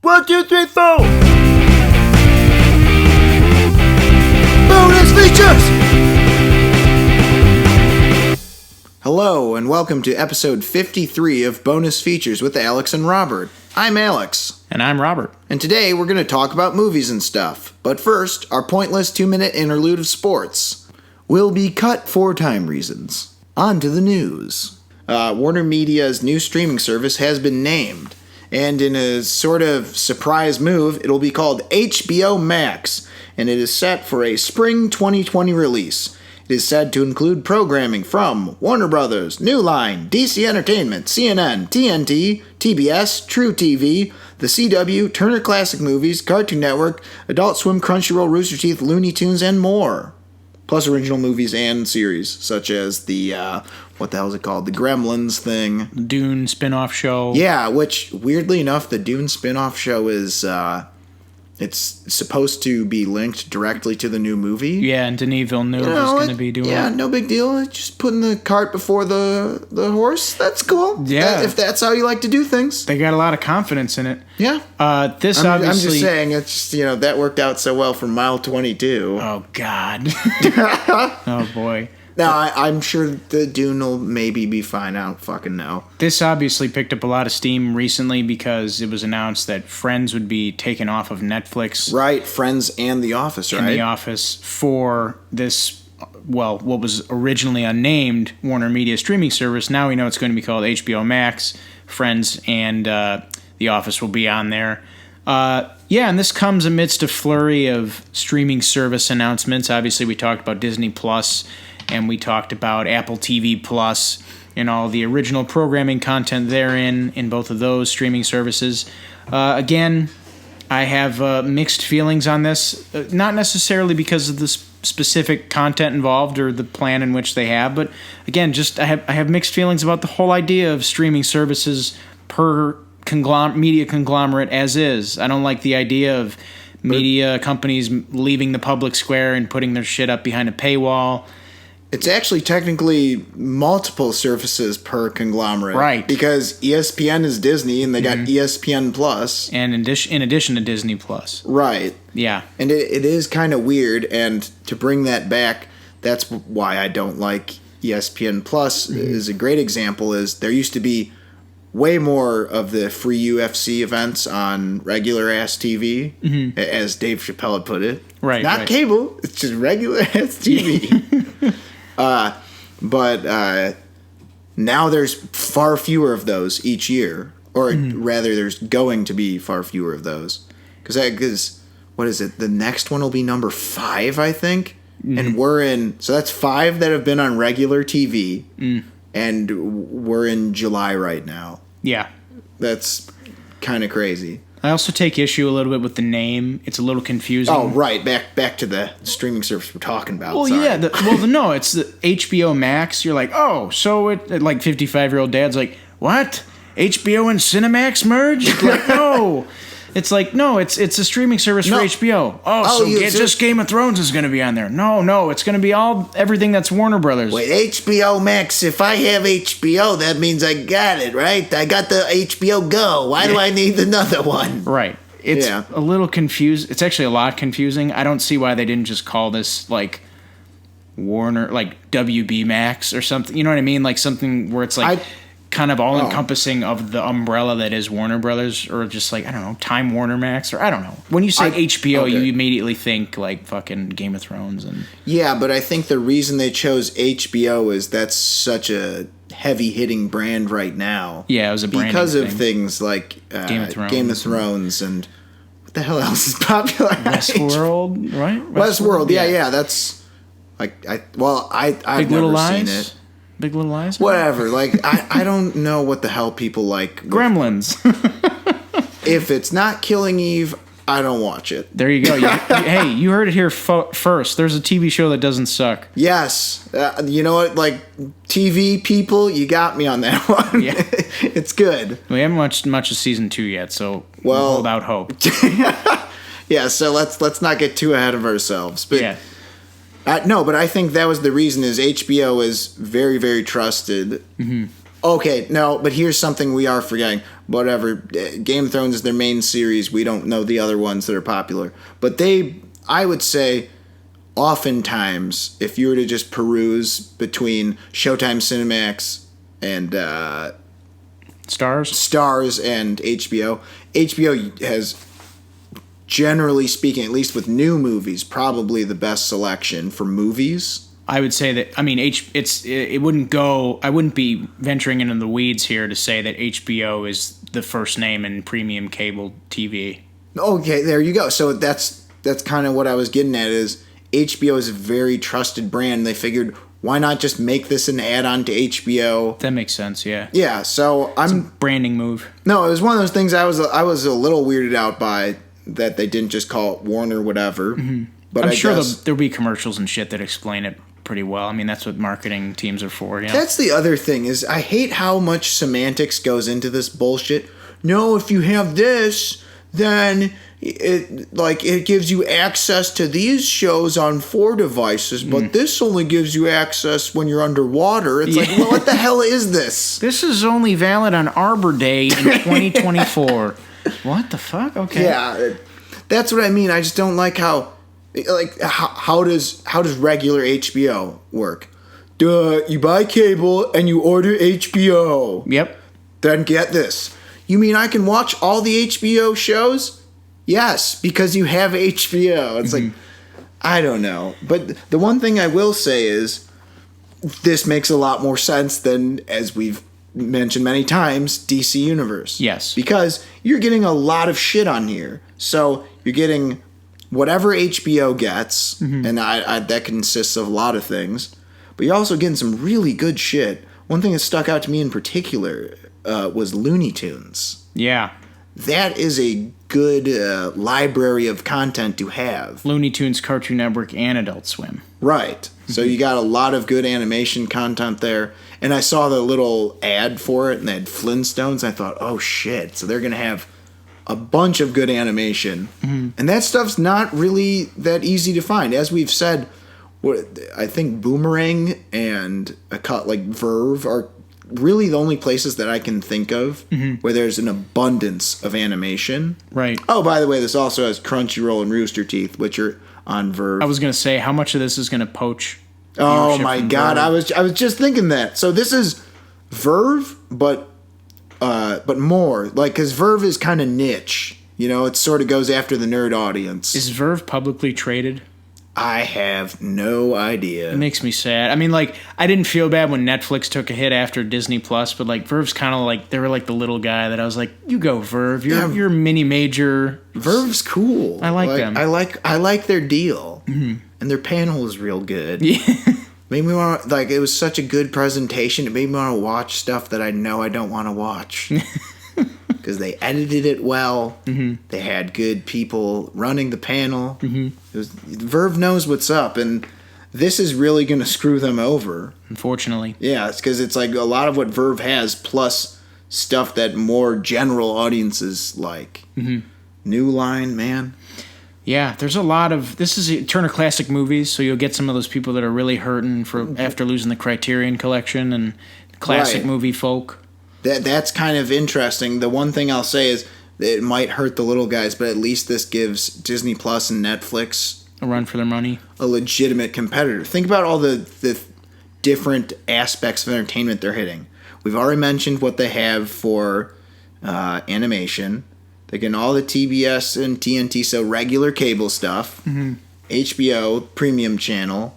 1, 2, 3, 4. Bonus features! Hello, and welcome to episode 53 of Bonus Features with Alex and Robert. I'm Alex. And I'm Robert. And today we're going to talk about movies and stuff. But first, our pointless 2-minute interlude of sports will be cut for time reasons. On to the news. WarnerMedia's new streaming service has been named. And in a sort of surprise move, it'll be called HBO Max. And it is set for a spring 2020 release. It is said to include programming from Warner Brothers, New Line, DC Entertainment, CNN, TNT, TBS, True TV, The CW, Turner Classic Movies, Cartoon Network, Adult Swim, Crunchyroll, Rooster Teeth, Looney Tunes, and more. Plus original movies and series, such as the, what the hell is it called? The Gremlins thing. Dune spin-off show. Yeah, which, weirdly enough, the Dune spin-off show is, it's supposed to be linked directly to the new movie. Yeah, and Denis Villeneuve is going to be doing it. Yeah, no big deal. Just putting the cart before the horse. That's cool. Yeah. If that's how you like to do things. They got a lot of confidence in it. Yeah. I'm just saying, it's just, that worked out so well for Mile 22. Oh, God. Oh, boy. No, I'm sure the Dune will maybe be fine. I don't fucking know. This obviously picked up a lot of steam recently because it was announced that Friends would be taken off of Netflix. Right, Friends and The Office, right? And The Office for this, what was originally unnamed WarnerMedia streaming service. Now we know it's going to be called HBO Max. Friends and The Office will be on there. And this comes amidst a flurry of streaming service announcements. Obviously, we talked about Disney Plus. And we talked about Apple TV Plus and all the original programming content therein in both of those streaming services. Again, I have mixed feelings on this, not necessarily because of the specific content involved or the plan in which they have, but again, just I have mixed feelings about the whole idea of streaming services per media conglomerate as is. I don't like the idea of media companies leaving the public square and putting their shit up behind a paywall. It's actually technically multiple services per conglomerate. Right. Because ESPN is Disney, and they got ESPN Plus. And in addition to Disney Plus. Right. Yeah. And it is kind of weird, and to bring that back, that's why I don't like ESPN Plus. Is a great example is there used to be way more of the free UFC events on regular-ass TV, as Dave Chappelle had put it. Right. Not cable, it's just regular-ass TV. But now there's far fewer of those each year, or rather, there's going to be far fewer of those. Because what is it? The next one will be number 5, I think, and we're in. So that's 5 that have been on regular TV, and we're in July right now. Yeah, that's kind of crazy. I also take issue a little bit with the name. It's a little confusing. Oh, right. Back to the streaming service we're talking about. Well, sorry. yeah. No, it's the HBO Max. You're like, oh, so it like 55-year-old dad's like, what? HBO and Cinemax merged? Like, no. It's like, no, it's a streaming service for HBO. Just Game of Thrones is going to be on there. No, it's going to be everything that's Warner Brothers. Wait, HBO Max, if I have HBO, that means I got it, right? I got the HBO Go. Why do I need another one? Right. It's a little confused. It's actually a lot confusing. I don't see why they didn't just call this, like, Warner, like, WB Max or something. You know what I mean? Like, something where it's like... kind of all-encompassing of the umbrella that is Warner Brothers, or just like, I don't know, Time Warner Max, or I don't know. When you say HBO, you immediately think like fucking Game of Thrones. And yeah, but I think the reason they chose HBO is that's such a heavy-hitting brand right now. Yeah, it was a brand because of things like Game of Thrones and what the hell else is popular? Westworld, right? Westworld, yeah, that's like I've never seen it. Big Little Lies? Whatever. Like, I don't know what the hell people like. Gremlins. If it's not Killing Eve, I don't watch it. There you go. Hey, you heard it here first. There's a TV show that doesn't suck. Yes. You know what? Like, TV people, you got me on that one. Yeah. It's good. We haven't watched much of season 2 yet, so we'll hold out hope. Yeah, so let's not get too ahead of ourselves. But yeah. No, but I think that was the reason is HBO is very, very trusted. Okay, no, but here's something we are forgetting. whatever. Game of Thrones is their main series. We don't know the other ones that are popular. But I would say, oftentimes, if you were to just peruse between Showtime Cinemax and Stars and HBO has, generally speaking, at least with new movies, probably the best selection for movies. I would say that, I mean, it wouldn't go, I wouldn't be venturing into the weeds here to say that HBO is the first name in premium cable TV. Okay, there you go. So that's kind of what I was getting at, is HBO is a very trusted brand. They figured, why not just make this an add-on to HBO? That makes sense, yeah. Yeah, so it's a branding move. No, it was one of those things I was a little weirded out by, that they didn't just call it Warner whatever. Mm-hmm. But I'm sure there'll be commercials and shit that explain it pretty well. I mean, that's what marketing teams are for. You know? That's the other thing, is I hate how much semantics goes into this bullshit. No, if you have this, then it gives you access to these shows on 4 devices, but this only gives you access when you're underwater. It's like, well, what the hell is this? This is only valid on Arbor Day in 2024. What the fuck? Okay. Yeah, that's what I mean. I just don't like how does regular HBO work? Duh, you buy cable and you order HBO. Yep. Then get this. You mean I can watch all the HBO shows? Yes, because you have HBO. It's like, I don't know. But the one thing I will say is, this makes a lot more sense than, as we've mentioned many times, DC Universe. Yes. Because you're getting a lot of shit on here. So you're getting whatever HBO gets, and I that consists of a lot of things, but you're also getting some really good shit. One thing that stuck out to me in particular was Looney Tunes. Yeah. That is a good library of content to have. Looney Tunes, Cartoon Network, and Adult Swim. Right. So you got a lot of good animation content there. And I saw the little ad for it, and they had Flintstones. I thought, oh shit, so they're going to have a bunch of good animation. And that stuff's not really that easy to find. As we've said, I think Boomerang and Verve are really the only places that I can think of where there's an abundance of animation. Right. Oh, by the way, this also has Crunchyroll and Rooster Teeth, which are on Verve. I was going to say, how much of this is going to poach? Oh my god, Verve? I was just thinking that. So this is Verve, but more, because Verve is kind of niche. You know, it sort of goes after the nerd audience. Is Verve publicly traded? I have no idea. It makes me sad. I mean, I didn't feel bad when Netflix took a hit after Disney Plus, but Verve's kind of they were the little guy that I was like, you go Verve. You're mini major. Verve's cool. I like them. I like their deal, and their panel is real good. Yeah. Made me want to, it was such a good presentation. It made me want to watch stuff that I know I don't want to watch. Because they edited it well. They had good people running the panel. Verve knows what's up, and this is really going to screw them over. Unfortunately. Yeah, it's because it's a lot of what Verve has, plus stuff that more general audiences like. New Line, man. Yeah, there's a lot of... This is Turner Classic Movies, so you'll get some of those people that are really hurting after losing the Criterion Collection and classic movie folk. That's kind of interesting. The one thing I'll say is it might hurt the little guys, but at least this gives Disney Plus and Netflix a run for their money. A legitimate competitor. Think about all the different aspects of entertainment they're hitting. We've already mentioned what they have for animation. They get all the TBS and TNT, so regular cable stuff. HBO, premium channel,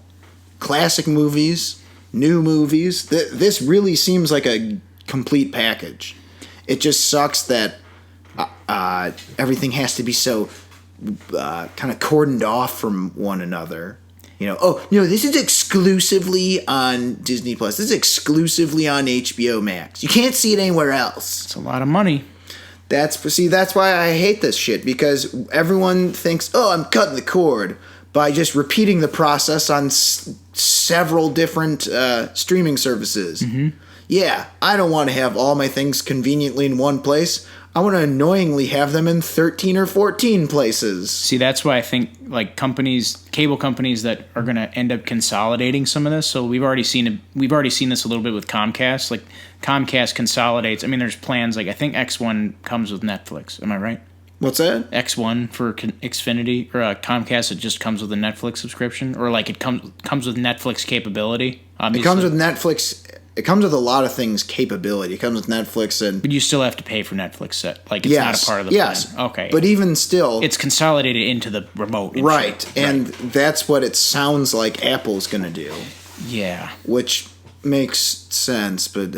classic movies, new movies. This really seems like a complete package. It just sucks that everything has to be so kind of cordoned off from one another. This is exclusively on Disney Plus. This is exclusively on HBO Max. You can't see it anywhere else. It's a lot of money. That's why I hate this shit, because everyone thinks, oh, I'm cutting the cord by just repeating the process on several different streaming services. Yeah, I don't want to have all my things conveniently in one place. I want to annoyingly have them in 13 or 14 places. See, that's why I think like cable companies that are going to end up consolidating some of this. So we've already seen this a little bit with Comcast. Like Comcast consolidates. I mean, there's plans like I think X1 comes with Netflix. Am I right? What's that? X1 for Xfinity or Comcast. It just comes with a Netflix subscription, or like it comes with Netflix capability. Obviously. It comes with Netflix. It comes with a lot of things capability. It comes with Netflix but you still have to pay for Netflix. Like it's not a part of the plan. Okay. But even still, it's consolidated into the remote. Right, and that's what it sounds like Apple's going to do. Yeah. Which makes sense, but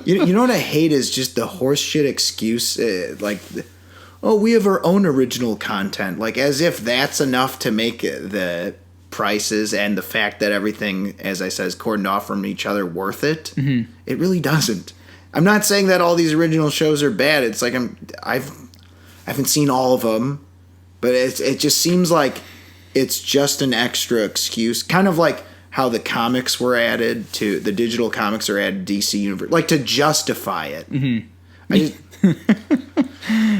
you know what I hate is just the horseshit excuse, we have our own original content, like as if that's enough to make the prices and the fact that everything, as I said, is cordoned off from each other worth it. Mm-hmm. It really doesn't. I'm not saying that all these original shows are bad. It's like I haven't seen all of them, but it just seems like it's just an extra excuse, kind of like how the comics were added to the digital comics are added to DC Universe, like to justify it. Mm-hmm.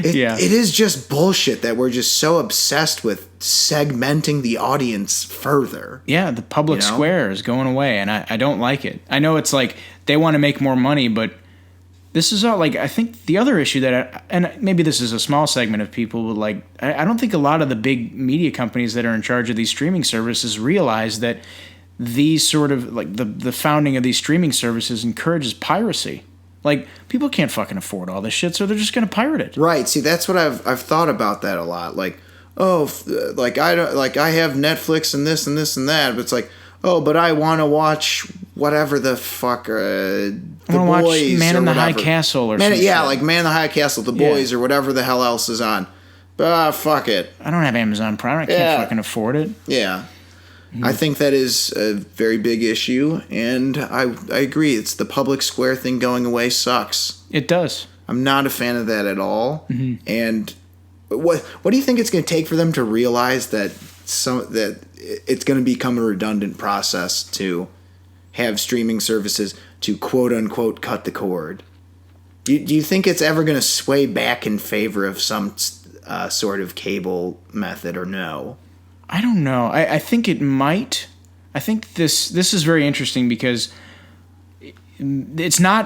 It is just bullshit that we're just so obsessed with segmenting the audience further. Yeah, the public square is going away, and I don't like it. I know it's like they want to make more money, but this is all like I think the other issue and maybe this is a small segment of people, but like I don't think a lot of the big media companies that are in charge of these streaming services realize that these sort of like the founding of these streaming services encourages piracy. Like, people can't fucking afford all this shit, so they're just going to pirate it. Right. See, that's what I've thought about that a lot. Like, I have Netflix and this and this and that, but it's like, but I want to watch whatever the fuck, The Boys, watch Man in the High Castle or something. Yeah, like Man in the High Castle, The Boys, or whatever the hell else is on. But fuck it. I don't have Amazon Prime. I can't fucking afford it. Yeah. I think that is a very big issue, and I agree. It's the public square thing going away sucks. It does. I'm not a fan of that at all. Mm-hmm. And what do you think it's going to take for them to realize that it's going to become a redundant process to have streaming services to quote unquote cut the cord? Do you think it's ever going to sway back in favor of some sort of cable method or no? I don't know. I think it might. I think this is very interesting because it's not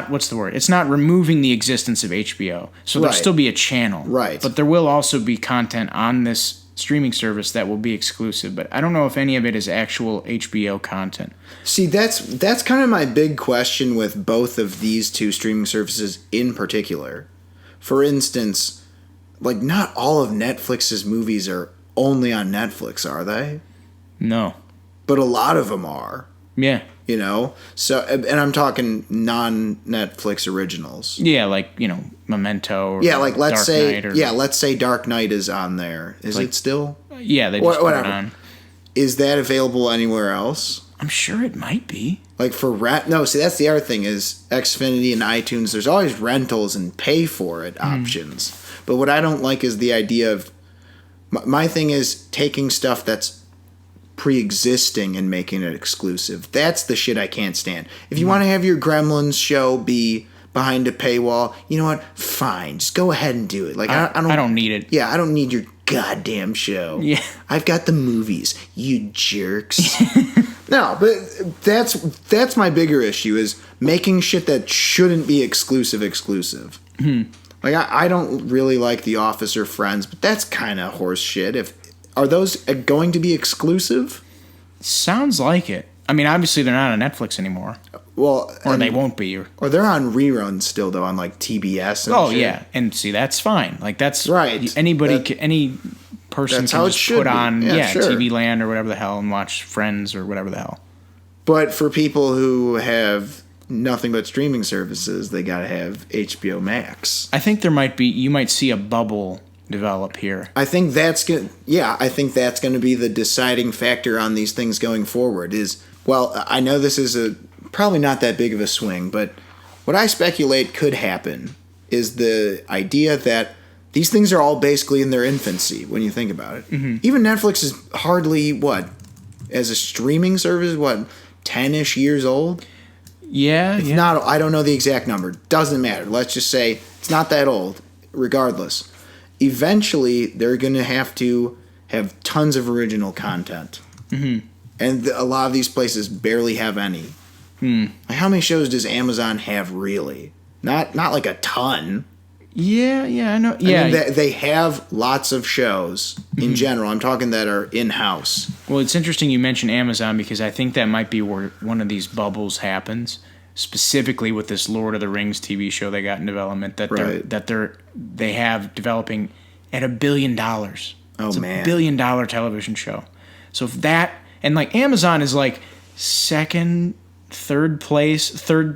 what's the word? It's not removing the existence of HBO. So there'll still be a channel. Right. But there will also be content on this streaming service that will be exclusive. But I don't know if any of it is actual HBO content. See, that's kind of my big question with both of these two streaming services in particular. For instance, like not all of Netflix's movies are only on Netflix, are they? No. But a lot of them are. Yeah. So, and I'm talking non-Netflix originals. Yeah, like, Memento or like let's Dark say Knight let's say Dark Knight is on there. Is it still? Yeah, they just put it on. Is that available anywhere else? I'm sure it might be. Like for no, see that's the other thing is Xfinity and iTunes, there's always rentals and pay for it options. But what I don't like is the idea of my thing is taking stuff that's pre-existing and making it exclusive. That's the shit I can't stand. If you want to have your Gremlins show be behind a paywall, you know what? Fine. Just go ahead and do it. Like I don't need it. Yeah, I don't need your goddamn show. Yeah. I've got the movies, you jerks. No, but that's my bigger issue is making shit that shouldn't be exclusive. Like, I don't really like The Office or Friends, but that's kind of horse shit. Are those going to be exclusive? Sounds like it. I mean, obviously they're not on Netflix anymore. Well, or they won't be. Or they're on reruns still, though, on, like, TBS and shit. Yeah. And see, that's fine. Like, that's... Right. Any person can just put on sure. TV Land or whatever the hell and watch Friends or whatever the hell. But for people who have nothing but streaming services, they gotta have HBO Max. I think you might see a bubble develop here. I think that's gonna be the deciding factor on these things going forward I know this is probably not that big of a swing, but what I speculate could happen is the idea that these things are all basically in their infancy when you think about it. Mm-hmm. Even Netflix is hardly, as a streaming service, 10-ish years old? Yeah, It's not. I don't know the exact number. Doesn't matter. Let's just say it's not that old. Regardless, eventually they're going to have tons of original content, and a lot of these places barely have any. Like, how many shows does Amazon have really? Not like a ton. Yeah, I know. Yeah, I mean, they have lots of shows in general. I'm talking that are in-house. Well, it's interesting you mention Amazon because I think that might be where one of these bubbles happens, specifically with this Lord of the Rings TV show they got in development they have developing at $1 billion. Oh, man. $1 billion television show. So if that, and like Amazon is like second, third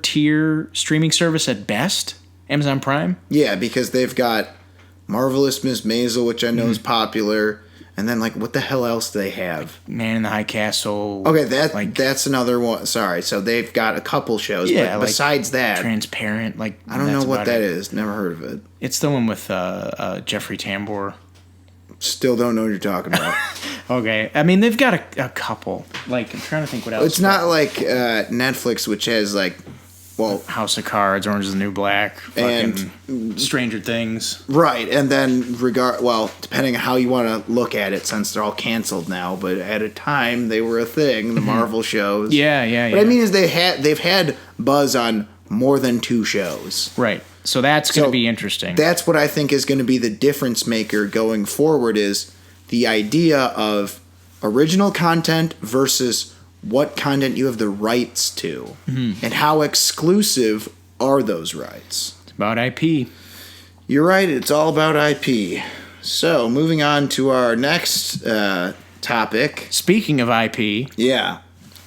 tier streaming service at best. Amazon Prime? Yeah, because they've got Marvelous Miss Maisel, which I know is popular, and then like what the hell else do they have? Man in the High Castle. Okay, that's another one. Sorry, so they've got a couple shows, but besides that, Transparent. Like I don't know what that is. Never heard of it. It's the one with Jeffrey Tambor. Still don't know what you're talking about. Okay, I mean they've got a couple. Like I'm trying to think what else. It's not like Netflix, which has like. Well, House of Cards, Orange is the New Black, and Stranger Things. Right, and then depending on how you want to look at it, since they're all canceled now, but at a time they were a thing, the Marvel shows. Yeah. What I mean is they've had buzz on more than 2 shows. Right. So that's going to be interesting. That's what I think is going to be the difference maker going forward is the idea of original content versus what content you have the rights to, and how exclusive are those rights. It's about IP. You're right, it's all about IP. So, moving on to our next topic. Speaking of IP. Yeah.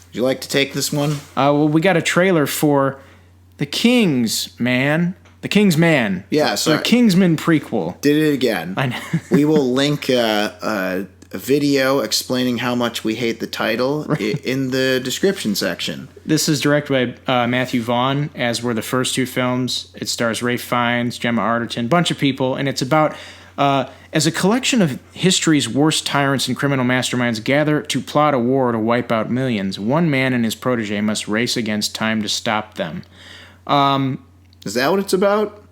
Would you like to take this one? Well, we got a trailer for The Kingsman. The Kingsman. Yeah, sorry. The Kingsman prequel. Did it again. I know. We will link a video explaining how much we hate the title in the description section. This is directed by Matthew Vaughn, as were the first 2 films. It stars Ralph Fiennes, Gemma Arterton, bunch of people, and it's about as a collection of history's worst tyrants and criminal masterminds gather to plot a war to wipe out millions, one man and his protege must race against time to stop them. Is that what it's about?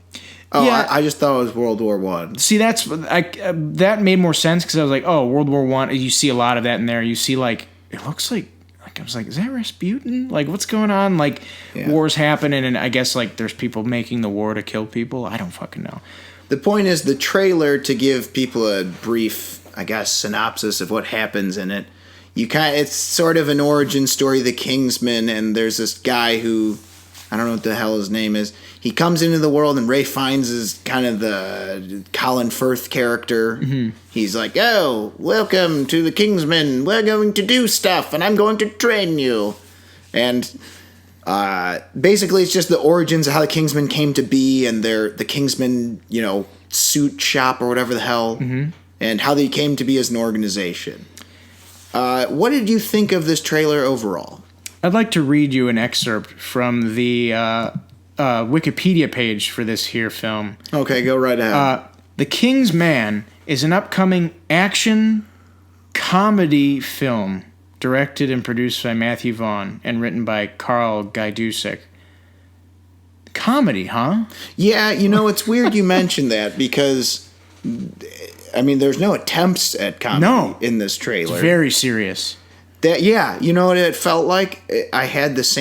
Oh, yeah. I just thought it was World War One. See, that made more sense because I was like, oh, World War One. You see a lot of that in there. You see it looks like I was like, is that Rasputin? Like, what's going on? Like, wars happening, and I guess like there's people making the war to kill people. I don't fucking know. The point is the trailer, to give people a brief, I guess, synopsis of what happens in it. It's sort of an origin story, the Kingsman, and there's this guy who, I don't know what the hell his name is. He comes into the world, and Ralph Fiennes is kind of the Colin Firth character. Mm-hmm. He's like, oh, welcome to the Kingsmen. We're going to do stuff, and I'm going to train you. And basically, it's just the origins of how the Kingsmen came to be, and the Kingsmen, suit shop or whatever the hell, and how they came to be as an organization. What did you think of this trailer overall? I'd like to read you an excerpt from the Wikipedia page for this here film. Okay, go right ahead. The Kingsman is an upcoming action comedy film directed and produced by Matthew Vaughn and written by Carl Gajdusek. Comedy, huh? Yeah, it's weird you mentioned that because, I mean, there's no attempts at comedy in this trailer. It's very serious. You know what it felt like? I've had this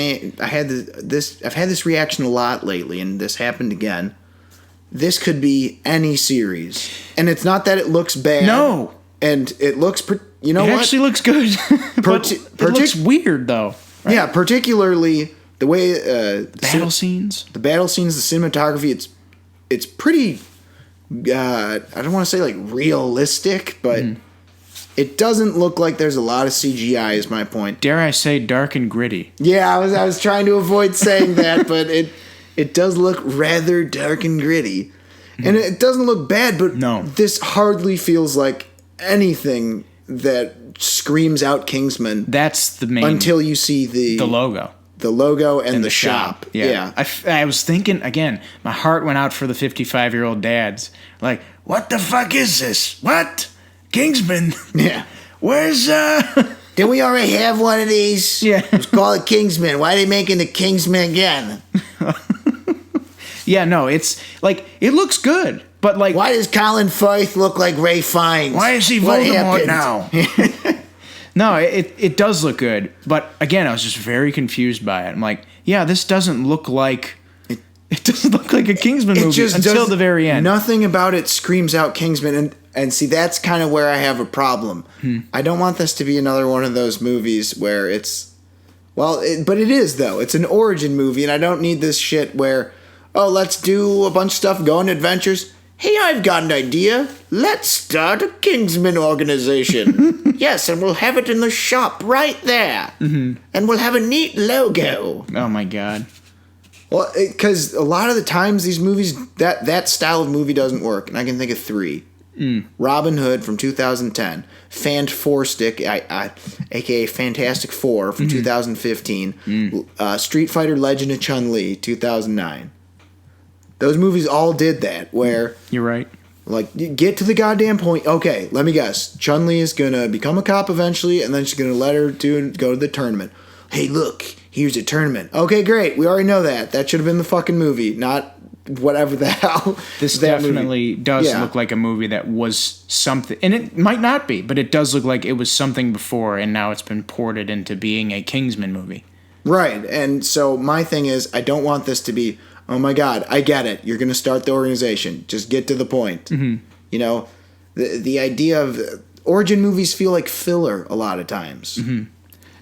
reaction a lot lately, and this happened again. This could be any series, and it's not that it looks bad. No, and it looks. It actually looks good. But it looks weird though. Right? Yeah, particularly the way battle scenes, the cinematography. It's pretty. I don't want to say like realistic, but. It doesn't look like there's a lot of CGI, is my point. Dare I say dark and gritty? Yeah, I was trying to avoid saying that, but it does look rather dark and gritty. And it doesn't look bad, but this hardly feels like anything that screams out Kingsman. That's the main... Until you see the logo. The logo and the shop. Yeah. I was thinking, again, my heart went out for the 55-year-old dads. Like, what the fuck is this? What? Kingsman? Yeah. Where's Didn't we already have one of these? Yeah. Let's call it Kingsman. Why are they making the Kingsman again? Yeah, no, it's like it looks good, but like Why does Colin Firth look like Ray Fiennes? why is he What Voldemort happened? now? No, it does look good, but again, I was just very confused by it. I'm like, yeah, this doesn't look like it doesn't look like a Kingsman movie until the very end. Nothing about it screams out Kingsman, and see, that's kind of where I have a problem. I don't want this to be another one of those movies where it's, but it is though. It's an origin movie, and I don't need this shit where, oh, let's do a bunch of stuff, go on adventures. Hey, I've got an idea. Let's start a Kingsman organization. Yes, and we'll have it in the shop right there. And we'll have a neat logo. Oh my god. Well, because a lot of the times these movies, that style of movie doesn't work. And I can think of three. Robin Hood from 2010. Fant Four Stick, a.k.a. Fantastic Four from 2015. Street Fighter Legend of Chun-Li, 2009. Those movies all did that, where... You're right. Like, you get to the goddamn point. Okay, let me guess. Chun-Li is going to become a cop eventually, and then she's going to let her go to the tournament. Hey, look, here's a tournament. Okay, great. We already know that. That should have been the fucking movie, not whatever the hell. This definitely does look like a movie that was something. And it might not be, but it does look like it was something before, and now it's been ported into being a Kingsman movie. Right, and so my thing is, I don't want this to be... Oh my God, I get it. You're going to start the organization. Just get to the point. You know, the idea of origin movies feel like filler a lot of times. And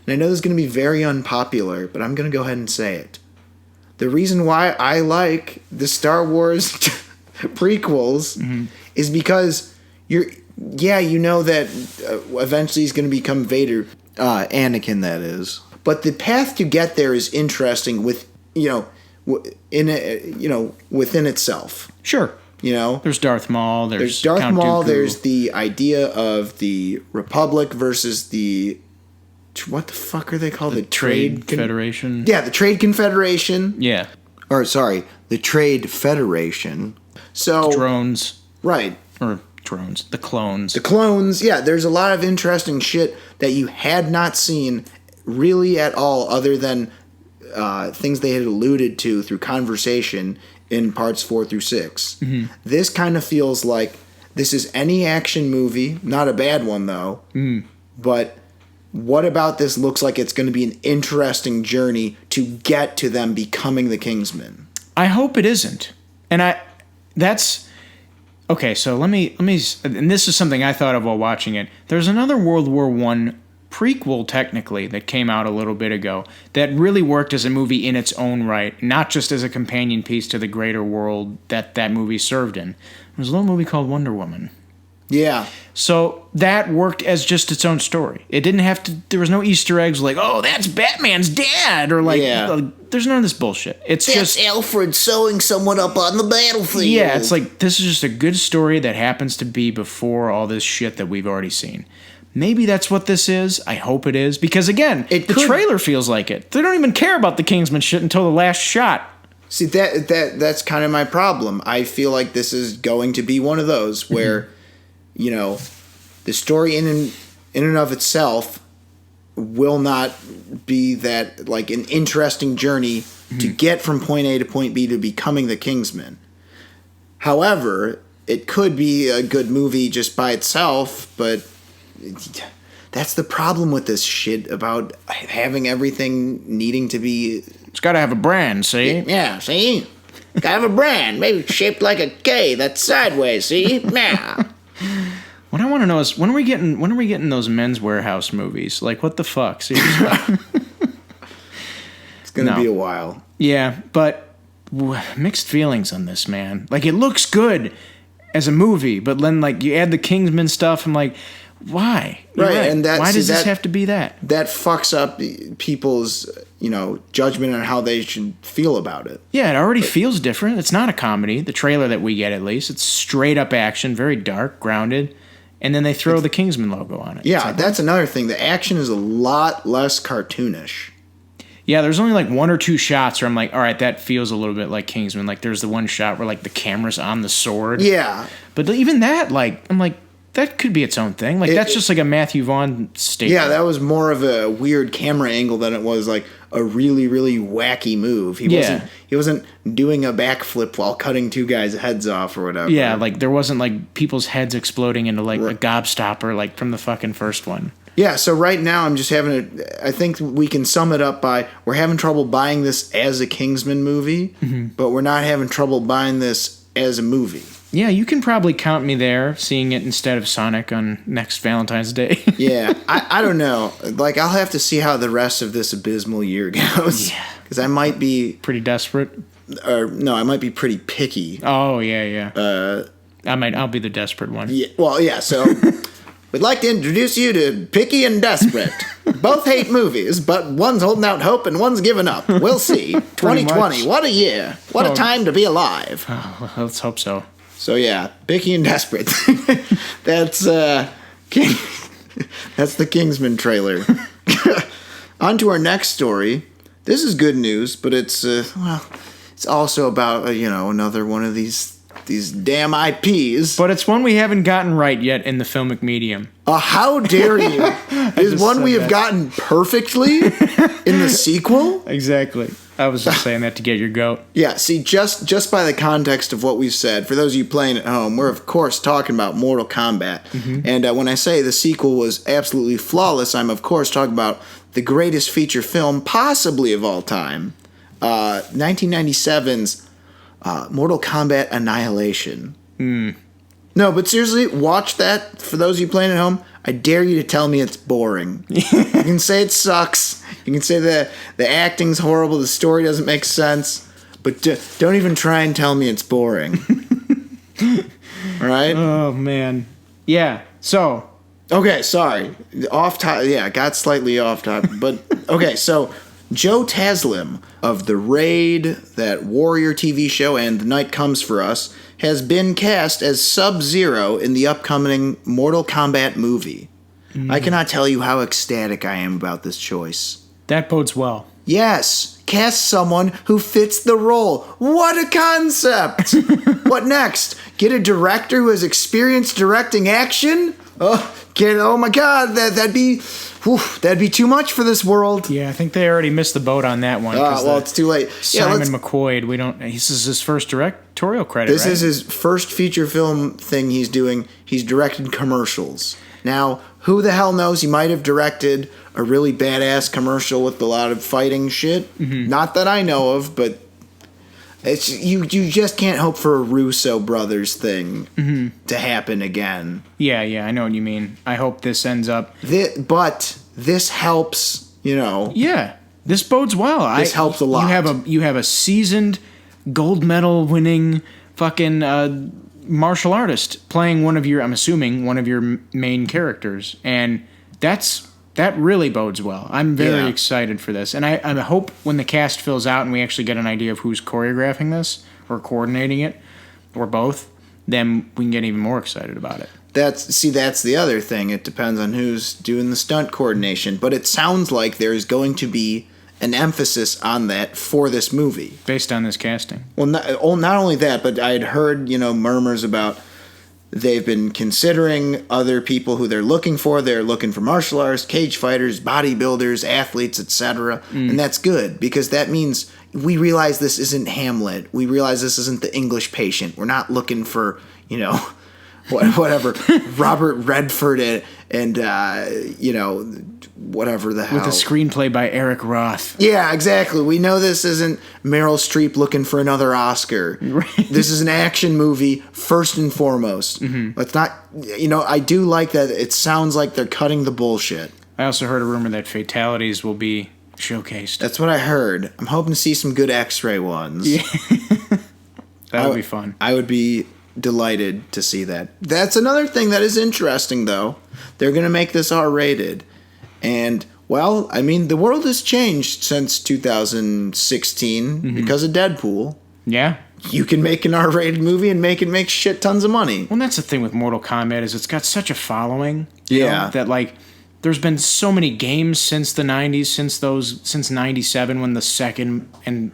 I know this is going to be very unpopular, but I'm going to go ahead and say it. The reason why I like the Star Wars prequels is because you know that eventually he's going to become Vader. Anakin, that is. But the path to get there is interesting with, within itself. Sure. There's Darth Maul, there's Darth Count Maul, Dooku. there's the idea of the Republic versus the... What the fuck are they called? The Trade Federation? Yeah, the Trade Confederation. Yeah. Or, sorry, the Trade Federation. So... Drones. Right. Or drones. The clones. The clones, yeah. There's a lot of interesting shit that you had not seen really at all other than... things they had alluded to through conversation in parts 4 through 6. This kind of feels like this is any action movie, not a bad one though, but what about this looks like it's going to be an interesting journey to get to them becoming the Kingsmen? I hope it isn't. And that's... Okay, so let me... And this is something I thought of while watching it. There's another World War I prequel, technically, that came out a little bit ago that really worked as a movie in its own right, not just as a companion piece to the greater world that movie served in. It was a little movie called Wonder Woman. Yeah. So that worked as just its own story. It didn't have to... There was no Easter eggs like, oh, that's Batman's dad, or like... There's none of this bullshit. It's that's just... Alfred sewing someone up on the battlefield. Yeah, it's like, this is just a good story that happens to be before all this shit that we've already seen. Maybe that's what this is. I hope it is. Because, again, the trailer feels like it. They don't even care about the Kingsman shit until the last shot. See, that's kind of my problem. I feel like this is going to be one of those where, the story in and of itself will not be that, like, an interesting journey to get from point A to point B to becoming the Kingsman. However, it could be a good movie just by itself, but... That's the problem with this shit about having everything needing to be... It's got to have a brand, see? Yeah, see? Gotta have a brand. Maybe shaped like a K that's sideways, see? Yeah. What I want to know is, when are we getting those Men's Warehouse movies? Like, what the fuck? Seriously? It's going to be a while. Yeah, but mixed feelings on this, man. Like, it looks good as a movie, but then, like, you add the Kingsman stuff, I'm like... Why? Right, and why does this have to be that? That fucks up people's, judgment on how they should feel about it. Yeah, it already feels different. It's not a comedy. The trailer that we get, at least, it's straight up action, very dark, grounded, and then they throw the Kingsman logo on it. Yeah, that's another thing. The action is a lot less cartoonish. Yeah, there's only like one or two shots where I'm like, all right, that feels a little bit like Kingsman. Like, there's the one shot where like the camera's on the sword. Yeah, but even that, like, I'm like. That could be its own thing. Like, that's just like a Matthew Vaughn statement. Yeah, that was more of a weird camera angle than it was like a really, really wacky move. He wasn't doing a backflip while cutting two guys' heads off or whatever. Yeah, like there wasn't like people's heads exploding into like a gobstopper like from the fucking first one. Yeah, so right now I'm just I think we can sum it up by we're having trouble buying this as a Kingsman movie, but we're not having trouble buying this as a movie. Yeah, you can probably count me there, seeing it instead of Sonic on next Valentine's Day. Yeah, I don't know. Like, I'll have to see how the rest of this abysmal year goes. Yeah. Because I might be... Pretty desperate? Or, no, I might be pretty picky. Oh, yeah. I'll be the desperate one. Yeah, well, yeah, so... We'd like to introduce you to Picky and Desperate. Both hate movies, but one's holding out hope and one's giving up. We'll see. 2020, what a year. What a time to be alive. Oh, let's hope so. So yeah, Picky and Desperate. That's that's the Kingsman trailer. On to our next story. This is good news, but it's it's also about another one of these damn IPs. But it's one we haven't gotten right yet in the filmic medium. How dare you? Is one we have gotten perfectly in the sequel? Exactly. I was just saying that to get your goat. Yeah, see, just by the context of what we've said, for those of you playing at home, we're of course talking about Mortal Kombat. Mm-hmm. And when I say the sequel was absolutely flawless, I'm of course talking about the greatest feature film possibly of all time, 1997's Mortal Kombat Annihilation. No, but seriously, watch that. For those of you playing at home, I dare you to tell me it's boring. You can say it sucks. You can say the acting's horrible, the story doesn't make sense, but don't even try and tell me it's boring. All right? Oh, man. Yeah, so... Okay, sorry. Off topic. Yeah, got slightly off topic. But, okay, so... Joe Taslim of The Raid, that Warrior TV show, and The Night Comes For Us, has been cast as Sub-Zero in the upcoming Mortal Kombat movie. I cannot tell you how ecstatic I am about this choice. That bodes well. Yes, cast someone who fits the role. What a concept! What next? Get a director who has experience directing action? Oh my God, that'd be too much for this world. Yeah, I think they already missed the boat on that one. Well, it's too late. Simon McQuoid, this is his first directorial credit, This is his first feature film thing he's doing. He's directed commercials. Now, who the hell knows? He might have directed a really badass commercial with a lot of fighting shit. Mm-hmm. Not that I know of, but it's you just can't hope for a Russo brothers thing to happen again. Yeah, I know what you mean. I hope this ends up... But this helps, Yeah, this bodes well. This helps a lot. You have a seasoned gold medal winning fucking martial artist playing one of your main characters, and that really bodes well. I'm very excited for this, and I hope when the cast fills out and we actually get an idea of who's choreographing this or coordinating it, or both, then we can get even more excited about it. That's the other thing. It depends on who's doing the stunt coordination, but it sounds like there's going to be an emphasis on that for this movie. Based on this casting. Well, not only that, but I had heard, murmurs about they've been considering other people who they're looking for. They're looking for martial artists, cage fighters, bodybuilders, athletes, etc. And that's good, because that means we realize this isn't Hamlet. We realize this isn't The English Patient. We're not looking for, whatever, Robert Redford and whatever the hell. With a screenplay by Eric Roth. Yeah, exactly. We know this isn't Meryl Streep looking for another Oscar. Right. This is an action movie, first and foremost. Mm-hmm. Let's not, I do like that it sounds like they're cutting the bullshit. I also heard a rumor that fatalities will be showcased. That's what I heard. I'm hoping to see some good X-ray ones. Yeah. That would be fun. I would be delighted to see that. That's another thing that is interesting, though. They're going to make this R-rated. And, well, I mean, the world has changed since 2016 because of Deadpool. Yeah. You can make an R-rated movie and make it make shit tons of money. Well, that's the thing with Mortal Kombat is it's got such a following. Yeah. That, there's been so many games since the 90s, since 97 when the second and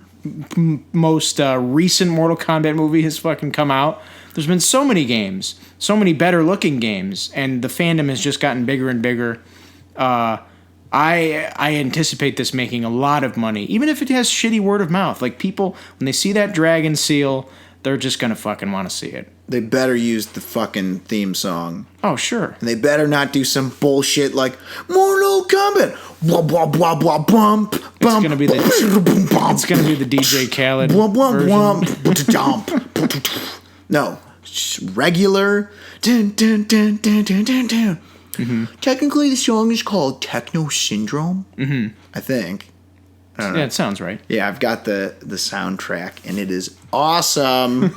most recent Mortal Kombat movie has fucking come out. There's been so many games, so many better looking games, and the fandom has just gotten bigger and bigger. I anticipate this making a lot of money, even if it has shitty word of mouth. Like, people, when they see that dragon seal, they're just gonna fucking want to see it. They better use the fucking theme song. Oh, sure. And they better not do some bullshit like Mortal Kombat. Blah blah blah blah bump. It's gonna be the DJ Khaled version. No, just regular. Dun, dun, dun, dun, dun, dun, dun. Mm-hmm. Technically, the song is called Techno Syndrome. Mm-hmm. I think. Yeah, it sounds right. Yeah, I've got the soundtrack, and it is awesome.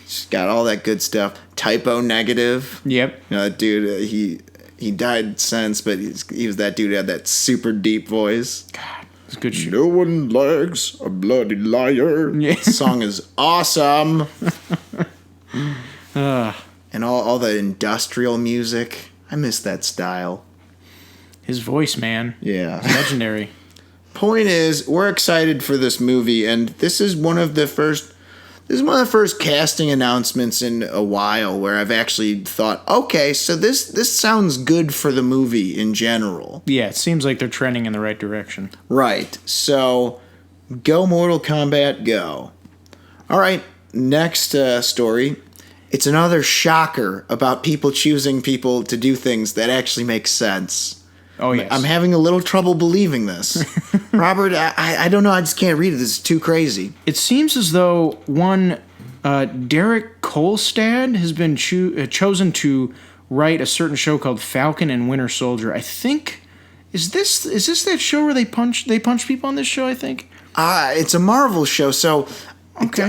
It's got all that good stuff. Typo Negative. Yep. You know, that dude, he died since, but he was that dude who had that super deep voice. God, it's good shit. No one likes a bloody liar. Yeah. The song is awesome. And all the industrial music. I miss that style. His voice, man. Yeah. Legendary. Point is, we're excited for this movie, and this is one of the first casting announcements in a while where I've actually thought, okay, so this sounds good for the movie in general. Yeah, it seems like they're trending in the right direction. Right. So, go Mortal Kombat, go. All right, next story. It's another shocker about people choosing people to do things that actually make sense. Oh, yes. I'm having a little trouble believing this. Robert, I don't know. I just can't read it. This is too crazy. It seems as though one Derek Kolstad has been chosen to write a certain show called Falcon and Winter Soldier. I think is this that show where they punch people on this show? I think it's a Marvel show, so. Okay.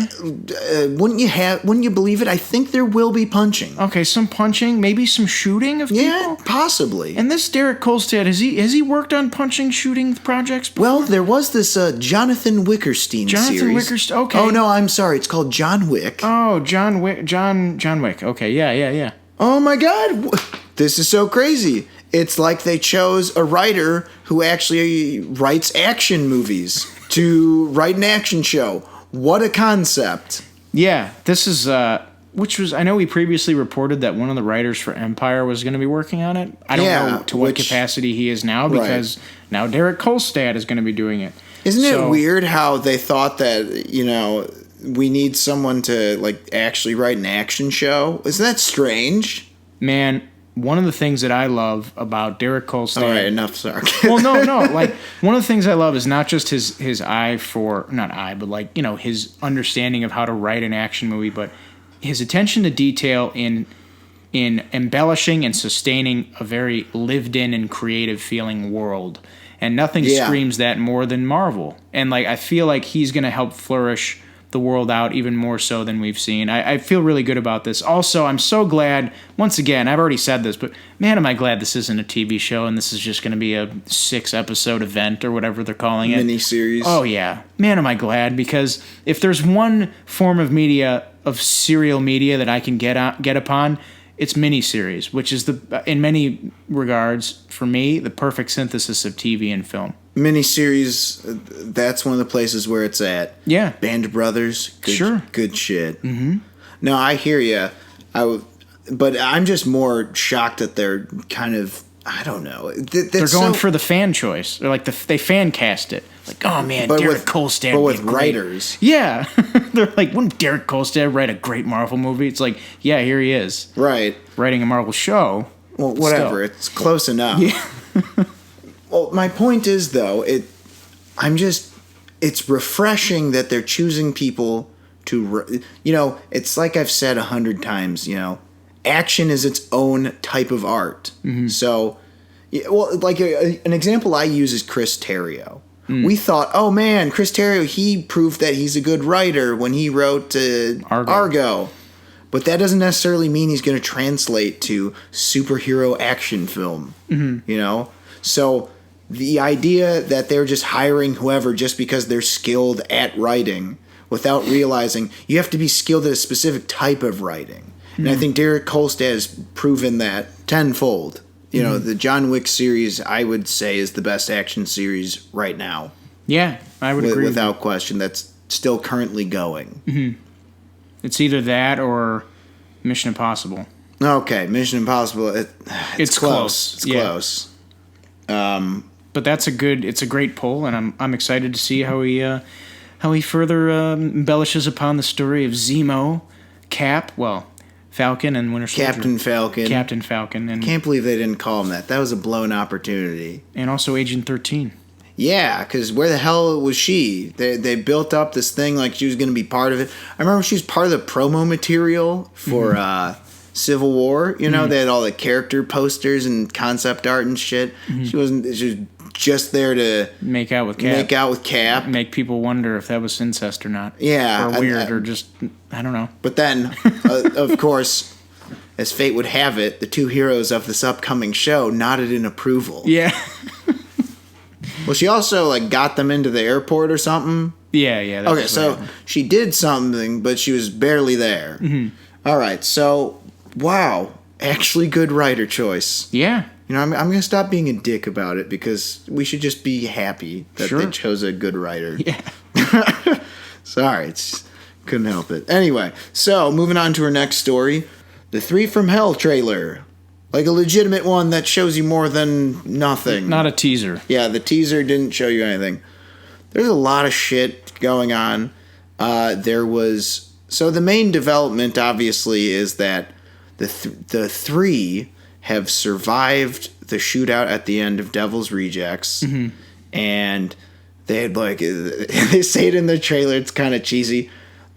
Wouldn't you believe it? I think there will be punching. Okay, some punching, maybe some shooting of people. Yeah, possibly. And this Derek Kolstad, has he worked on punching, shooting projects before? Well, there was this Jonathan Wickerstein series. Okay. Oh no, I'm sorry. It's called John Wick. Oh, John Wick. Okay, yeah. Oh my God, this is so crazy. It's like they chose a writer who actually writes action movies to write an action show. What a concept. Yeah, this is, I know we previously reported that one of the writers for Empire was going to be working on it. I don't know to what capacity he is now, because now Derek Kolstad is going to be doing it. Isn't it weird how they thought that, we need someone to, actually write an action show? Isn't that strange? Man, one of the things that I love about Derek Kolstad... All right, enough, sorry. Well, no. One of the things I love is not just his eye for... Not eye, but, his understanding of how to write an action movie, but his attention to detail in embellishing and sustaining a very lived-in and creative-feeling world. And nothing screams that more than Marvel. And, I feel like he's going to help flourish the world out even more so than we've seen. I feel really good about this. Also, I'm so glad, once again, I've already said this, but man, am I glad this isn't a TV show and this is just going to be a 6-episode event or whatever they're calling it. Miniseries. Oh, yeah. Man, am I glad, because if there's one form of media, of serial media that I can get upon, it's miniseries, which is, in many regards, for me, the perfect synthesis of TV and film. Miniseries, that's one of the places where it's at. Yeah. Band of Brothers, good shit. Mm-hmm. No, I hear you. But I'm just more shocked that they're kind of, I don't know. They're going for the fan choice. They're they fan cast it. Oh man, Derek Kolstad. But with writers. Yeah. They're wouldn't Derek Kolstad write a great Marvel movie? It's yeah, here he is. Right. Writing a Marvel show. Well, whatever. It's close enough. Yeah. Well, my point is, though, it's refreshing that they're choosing people to, it's like I've said 100 times, action is its own type of art. Mm-hmm. So, an example I use is Chris Terrio. Mm. We thought, oh man, Chris Terrio, he proved that he's a good writer when he wrote Argo. But that doesn't necessarily mean he's going to translate to superhero action film, So the idea that they're just hiring whoever just because they're skilled at writing without realizing you have to be skilled at a specific type of writing. Mm-hmm. And I think Derek Kolstad has proven that tenfold. The John Wick series, I would say, is the best action series right now. Yeah, I would agree. Without question, that's still currently going. Mm-hmm. It's either that or Mission Impossible. Okay, Mission Impossible. It's close. It's close. But it's a great poll, and I'm excited to see how he further embellishes upon the story of Zemo, Falcon, and Winter Soldier. Captain Falcon. And can't believe they didn't call him that. That was a blown opportunity. And also Agent 13. Yeah, because where the hell was she? They built up this thing like she was going to be part of it. I remember she was part of the promo material for Civil War. You know, they had all the character posters and concept art and shit. She was just there to make out with Cap. Make people wonder if that was incest or not. Yeah. Or weird or just, I don't know. But then, of course, as fate would have it, the two heroes of this upcoming show nodded in approval. Yeah. Well, she also got them into the airport or something. Yeah. Okay, so she did something, but she was barely there. Mm-hmm. All right, so wow, actually good writer choice. Yeah. You know, I'm going to stop being a dick about it because we should just be happy that they chose a good writer. Yeah. Sorry, couldn't help it. Anyway, so moving on to our next story, the 3 from Hell trailer. Like a legitimate one that shows you more than nothing. Not a teaser. Yeah, the teaser didn't show you anything. There's a lot of shit going on. So the main development, obviously, is that the 3 have survived the shootout at the end of Devil's Rejects. Mm-hmm. And they had, they say it in the trailer, it's kind of cheesy.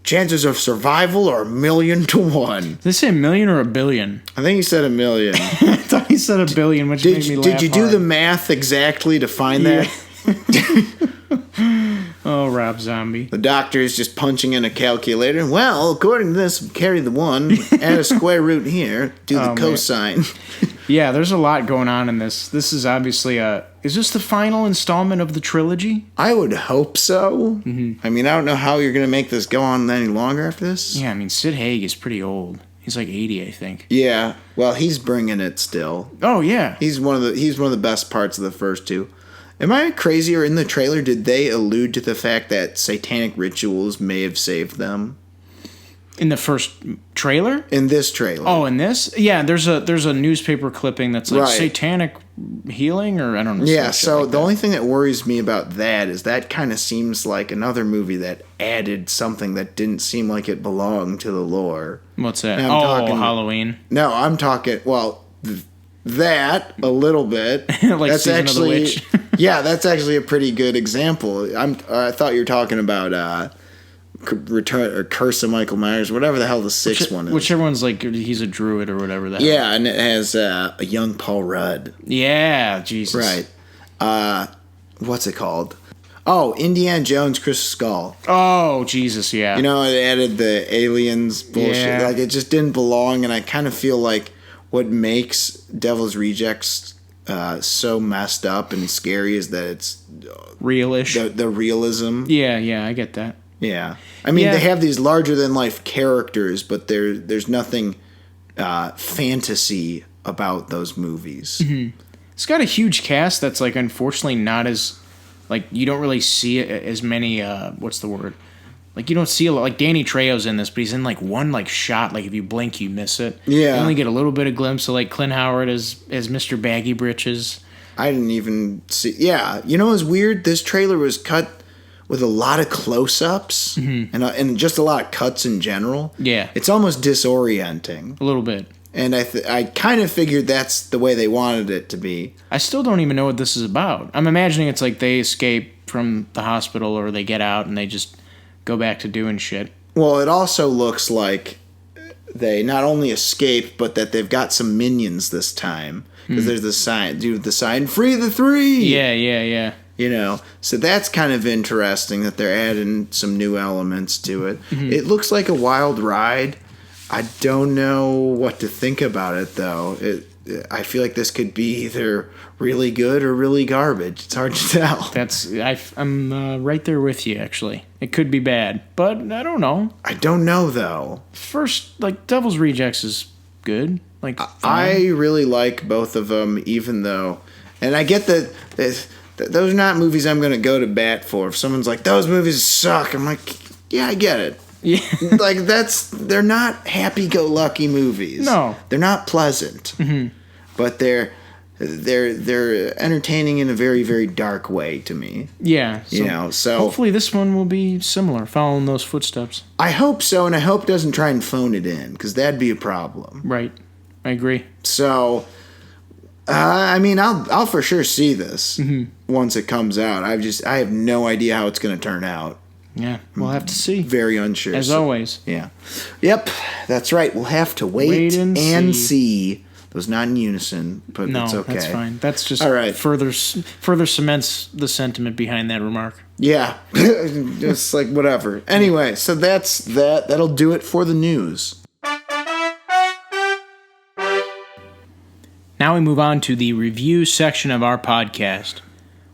Chances of survival are 1,000,000 to 1. Did they say 1,000,000 or 1,000,000,000? I think he said 1,000,000. I thought he said 1,000,000,000, which made me laugh. Did you do the math exactly to find that? Oh, Rob Zombie. The doctor is just punching in a calculator. Well, according to this, carry the 1, add a square root here, do the cosine. Yeah, there's a lot going on in this. This is obviously is this the final installment of the trilogy? I would hope so. Mm-hmm. I mean, I don't know how you're going to make this go on any longer after this. Yeah, I mean, Sid Haig is pretty old. He's like 80, I think. Yeah, well, he's bringing it still. Oh, yeah. He's one of the best parts of the first 2. Am I crazy, or in the trailer, did they allude to the fact that satanic rituals may have saved them? In the first trailer? In this trailer. Oh, in this? Yeah, there's a newspaper clipping that's like satanic healing, or I don't know. Yeah, so the only thing that worries me about that is that kind of seems like another movie that added something that didn't seem like it belonged to the lore. What's that? Halloween. No, I'm talking, that a little bit. Like that's Season of the Witch. Yeah, that's actually a pretty good example. I thought you were talking about Return or Curse of Michael Myers, whatever the hell the 6th one is. Whichever one's like he's a druid or whatever that. Yeah, and it has a young Paul Rudd. Yeah, Jesus. Right. What's it called? Oh, Indiana Jones, Crystal Skull. Oh, Jesus, yeah. You know, it added the aliens bullshit. Yeah. Like, it just didn't belong, and I kind of feel like what makes Devil's Rejects so messed up and scary is that it's real-ish. The realism. Yeah, I get that. Yeah. I mean, they have these larger-than-life characters, but there's nothing fantasy about those movies. Mm-hmm. It's got a huge cast that's, like, unfortunately not as... Like, you don't really see as many... what's the word? Like, you don't see a lot... Like, Danny Trejo's in this, but he's in, like, one, like, shot. Like, if you blink, you miss it. Yeah. You only get a little bit of glimpse of, like, Clint Howard as Mr. Baggy Britches. I didn't even see... Yeah. You know what's weird? This trailer was cut with a lot of close-ups and just a lot of cuts in general. Yeah. It's almost disorienting. A little bit. And I kind of figured that's the way they wanted it to be. I still don't even know what this is about. I'm imagining it's like they escape from the hospital or they get out and they just go back to doing shit. Well, it also looks like they not only escape, but that they've got some minions this time. Because there's the sign, free the 3! Yeah. You know, so that's kind of interesting that they're adding some new elements to it. Mm-hmm. It looks like a wild ride. I don't know what to think about it, though. I feel like this could be either really good or really garbage. It's hard to tell. I'm right there with you, actually. It could be bad, but I don't know. I don't know, though. First, like, Devil's Rejects is good. Like, I really like both of them, even though... And I get that those are not movies I'm going to go to bat for. If someone's like, those movies suck, I'm like, yeah, I get it. Yeah. Like, they're not happy-go-lucky movies. No. They're not pleasant. Mm-hmm. But they're entertaining in a very, very dark way to me. Yeah. So hopefully this one will be similar, following those footsteps. I hope so, and I hope it doesn't try and phone it in, because that'd be a problem. Right. I agree. So, I'll for sure see this once it comes out. I have no idea how it's going to turn out. Yeah, we'll have to see. Very unsure. As always. Yeah. Yep, that's right. We'll have to wait and see. Those not in unison, but no, it's okay. That's fine. That's just all right. Further cements the sentiment behind that remark. Yeah, just like whatever. Anyway, so that's that. That'll do it for the news. Now we move on to the review section of our podcast,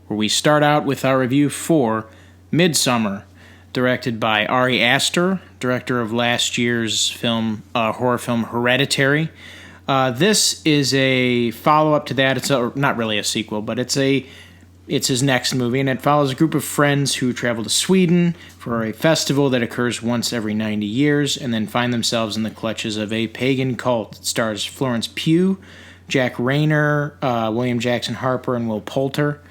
where we start out with our review for Midsommar, directed by Ari Aster, director of last year's horror film Hereditary. This is a follow-up to that. It's not really a sequel, but it's his next movie, and it follows a group of friends who travel to Sweden for a festival that occurs once every 90 years, and then find themselves in the clutches of a pagan cult. It stars Florence Pugh, Jack Rayner, William Jackson Harper, and Will Poulter.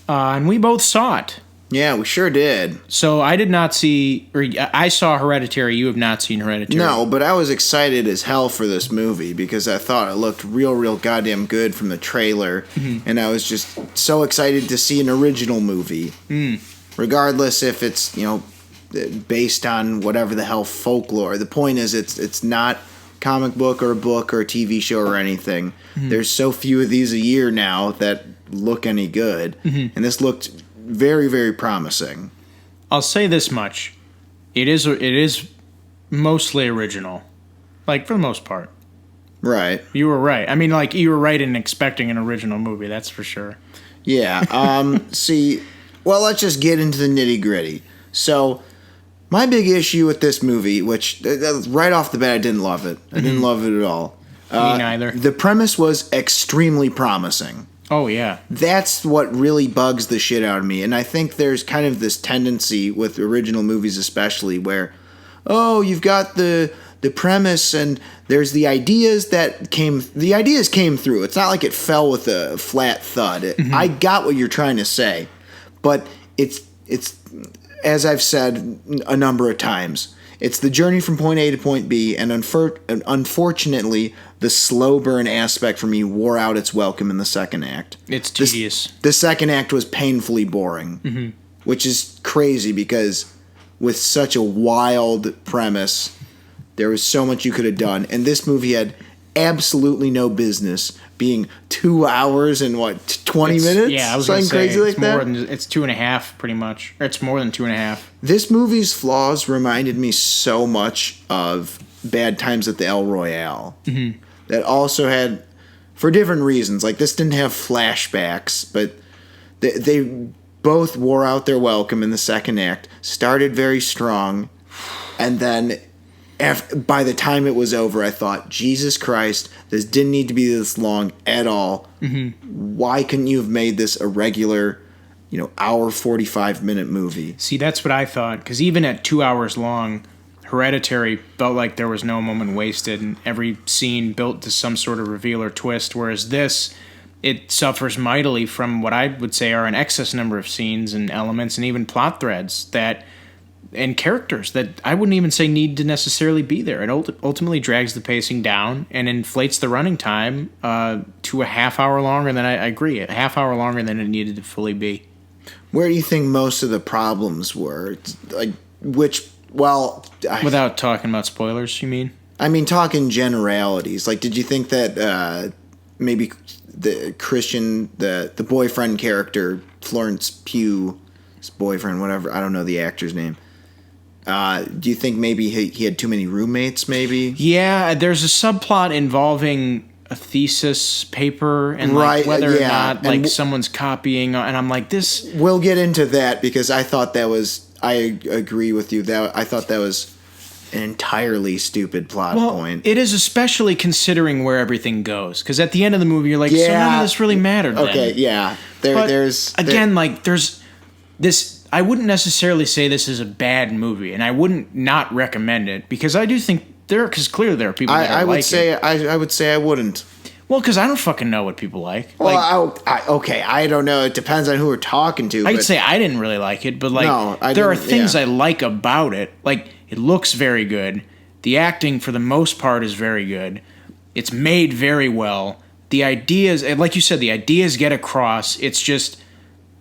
And we both saw it. Yeah, we sure did. So I did not see, or I saw Hereditary. You have not seen Hereditary. No, but I was excited as hell for this movie because I thought it looked real goddamn good from the trailer. And I was just so excited to see an original movie. Regardless if it's, based on whatever the hell folklore. The point is it's not comic book or a TV show or anything. There's so few of these a year now that look any good. And this looked very, very promising. I'll say this much. It is mostly original. Like, for the most part. Right. You were right. I mean, like, you were right in expecting an original movie, that's for sure. Yeah. Let's just get into the nitty-gritty. So, my big issue with this movie, which right off the bat I didn't love it. I didn't love it at all. Me neither. The premise was extremely promising. Oh, yeah. That's what really bugs the shit out of me. And I think there's kind of this tendency with original movies especially where, you've got the premise and there's the ideas came through. It's not like it fell with a flat thud. I got what you're trying to say. But it's as I've said a number of times, it's the journey from point A to point B, and unfortunately, the slow burn aspect for me wore out its welcome in the second act. It's tedious. The second act was painfully boring, which is crazy because with such a wild premise, there was so much you could have done, and this movie had absolutely no business being 2 hours and 20 minutes? Yeah, I was something crazy like that. It's 2.5 pretty much. Or it's more than 2.5. This movie's flaws reminded me so much of Bad Times at the El Royale. That also had, for different reasons, like this didn't have flashbacks, but they both wore out their welcome in the second act, started very strong, and then by the time it was over, I thought, Jesus Christ, this didn't need to be this long at all. Why couldn't you have made this a regular, hour 45-minute movie? See, that's what I thought, because even at 2 hours long, Hereditary felt like there was no moment wasted, and every scene built to some sort of reveal or twist, whereas this, it suffers mightily from what I would say are an excess number of scenes and elements and even plot threads and characters that I wouldn't even say need to necessarily be there. It ultimately drags the pacing down and inflates the running time to a half hour longer than I agree, a half hour longer than it needed to fully be. Where do you think most of the problems were? Without talking about spoilers, you mean? I mean, talking generalities. Like, did you think that maybe the Christian, the boyfriend character, Florence Pugh's boyfriend, whatever, I don't know the actor's name, do you think maybe he had too many roommates, maybe? Yeah, there's a subplot involving a thesis paper and whether or not someone's copying, and I'm like, this... We'll get into that because I thought that was... I agree with you. I thought that was an entirely stupid plot point. It is, especially considering where everything goes. Because at the end of the movie, you're like, so none of this really mattered then. Okay, yeah. There's this... I wouldn't necessarily say this is a bad movie, and I wouldn't not recommend it, because I do think because clearly there are people that I would like say it. I would say I wouldn't. Well, because I don't fucking know what people like. Well, okay, I don't know. It depends on who we're talking to. I'd say I didn't really like it, but like there are things I like about it. Like, it looks very good. The acting, for the most part, is very good. It's made very well. The ideas, and like you said, the ideas get across. It's just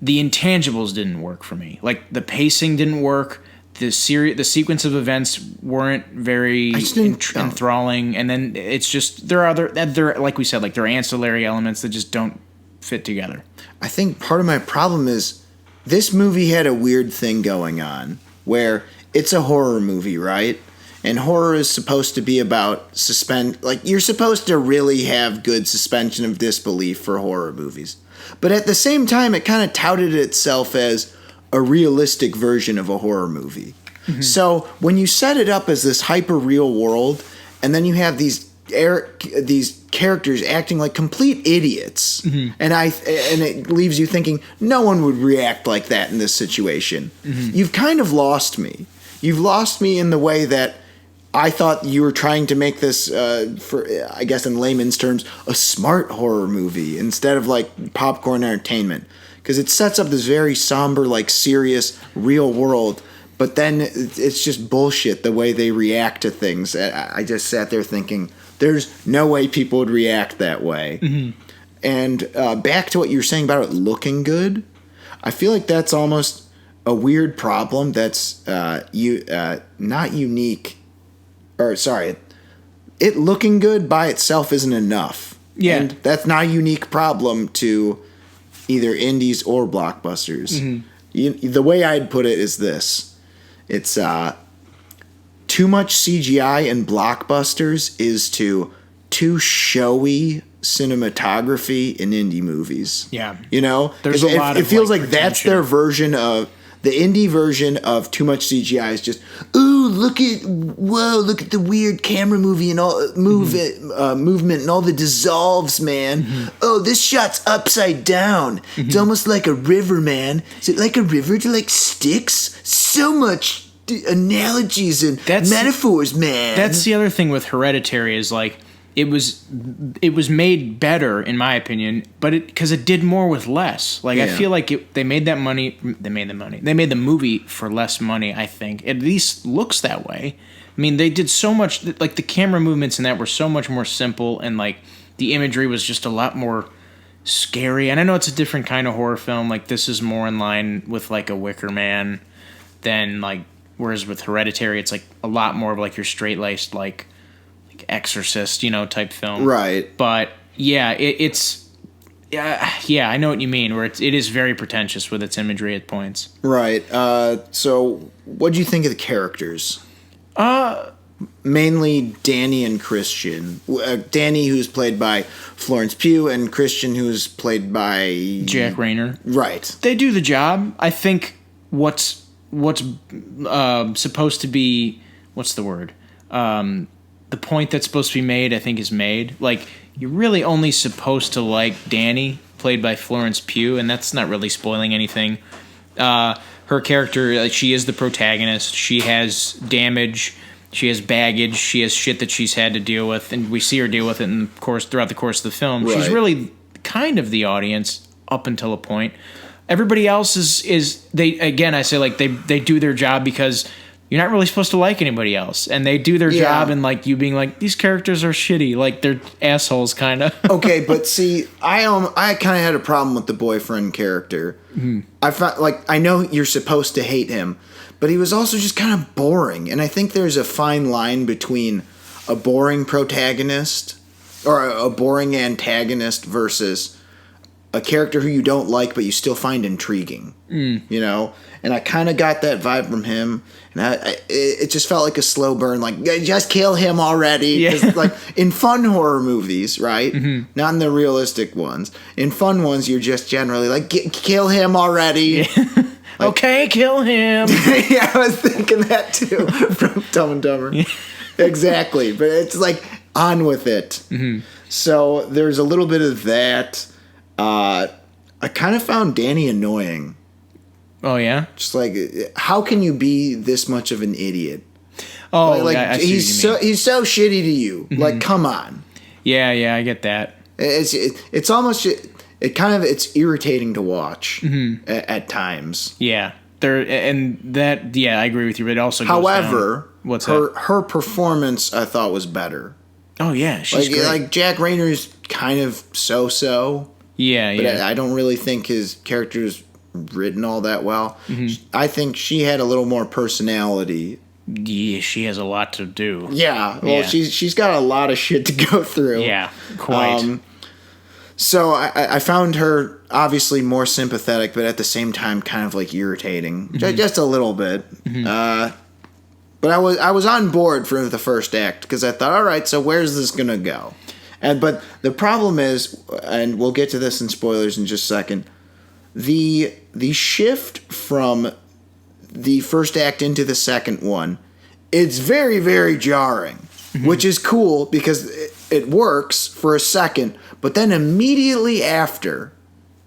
the intangibles didn't work for me. Like, the pacing didn't work. The sequence of events weren't very enthralling, and then it's just there are like we said, like, there are ancillary elements that just don't fit together. I think part of my problem is this movie had a weird thing going on where it's a horror movie, right? And horror is supposed to be about like, you're supposed to really have good suspension of disbelief for horror movies. But at the same time, it kind of touted itself as a realistic version of a horror movie. Mm-hmm. So when you set it up as this hyper real world, and then you have these characters acting like complete idiots, mm-hmm. and it leaves you thinking no one would react like that in this situation. Mm-hmm. You've kind of lost me. You've lost me in the way that I thought you were trying to make this, for I guess in layman's terms, a smart horror movie instead of like popcorn entertainment. Because it sets up this very somber, like, serious, real world, but then it's just bullshit the way they react to things. I just sat there thinking, there's no way people would react that way. Mm-hmm. And back to what you were saying about it looking good, I feel like that's almost a weird problem that's not unique. Or, sorry, it looking good by itself isn't enough. Yeah. And that's not a unique problem to either indies or blockbusters. Mm-hmm. The way I'd put it is this. It's too much CGI in blockbusters is to too showy cinematography in indie movies. Yeah. You know? There's a lot of, it feels like pretension. That's their version of... The indie version of too much CGI is just, ooh, look at the weird camera movie and all movement and all the dissolves, man. Mm-hmm. Oh, this shot's upside down. Mm-hmm. It's almost like a river, man. Is it like a river to like Styx? So much analogies and metaphors, man. That's the other thing with Hereditary is like it was made better in my opinion, but because it did more with less. Like, yeah. I feel like they made the movie for less money. I think at least looks that way. I mean, they did so much, like the camera movements in that were so much more simple, and like the imagery was just a lot more scary. And I know it's a different kind of horror film. Like, this is more in line with like a Wicker Man than like, whereas with Hereditary, it's like a lot more of like your straight-laced like Exorcist, type film. Right. But yeah, it's I know what you mean, where it is very pretentious with its imagery at points. Right. So what do you think of the characters? Mainly Danny and Christian. Danny, who's played by Florence Pugh, and Christian, who's played by Jack Rayner. Right. They do the job. I think what's supposed to be, what's the word? The point that's supposed to be made, I think, is made. Like, you're really only supposed to like Danny, played by Florence Pugh, and that's not really spoiling anything. Her character, she is the protagonist. She has damage. She has baggage. She has shit that she's had to deal with, and we see her deal with it throughout the course of the film. Right. She's really kind of the audience up until a point. Everybody else is they, again, I say, like, they do their job because you're not really supposed to like anybody else. And they do their job, and like you being like, these characters are shitty. Like, they're assholes, kind of. Okay, but see, I kind of had a problem with the boyfriend character. Mm-hmm. I felt like, I know you're supposed to hate him, but he was also just kind of boring. And I think there's a fine line between a boring protagonist or a boring antagonist versus a character who you don't like but you still find intriguing. And I kind of got that vibe from him, and it just felt like a slow burn, like, just kill him already. 'Cause, like, in fun horror movies, right? Mm-hmm. Not in the realistic ones. In fun ones, you're just generally like, kill him already. Yeah. Like, okay, kill him. Yeah, I was thinking that too from Dumb and Dumber. Yeah. Exactly, but it's like, on with it. Mm-hmm. So there's a little bit of that. I kind of found Danny annoying. Oh, yeah? Just like, how can you be this much of an idiot? Oh, like I see he's what you mean. he's so shitty to you. Like, come on. Yeah, I get that. It's almost it's irritating to watch at times. Yeah. I agree with you, but it also goes However, down. her performance I thought was better. Oh, yeah, she's great. Like Jack Rayner's kind of so-so. Yeah, but yeah. I don't really think his character's written all that well. I think she had a little more personality. Yeah, she has a lot to do. Yeah, well, she's got a lot of shit to go through. Yeah, quite. So I found her obviously more sympathetic, but at the same time kind of like irritating, just a little bit. But I was on board for the first act because I thought, all right, so where's this gonna go? But the problem is, and we'll get to this in spoilers in just a second, the shift from the first act into the second one, it's very, very jarring, which is cool because it works for a second, but then immediately after,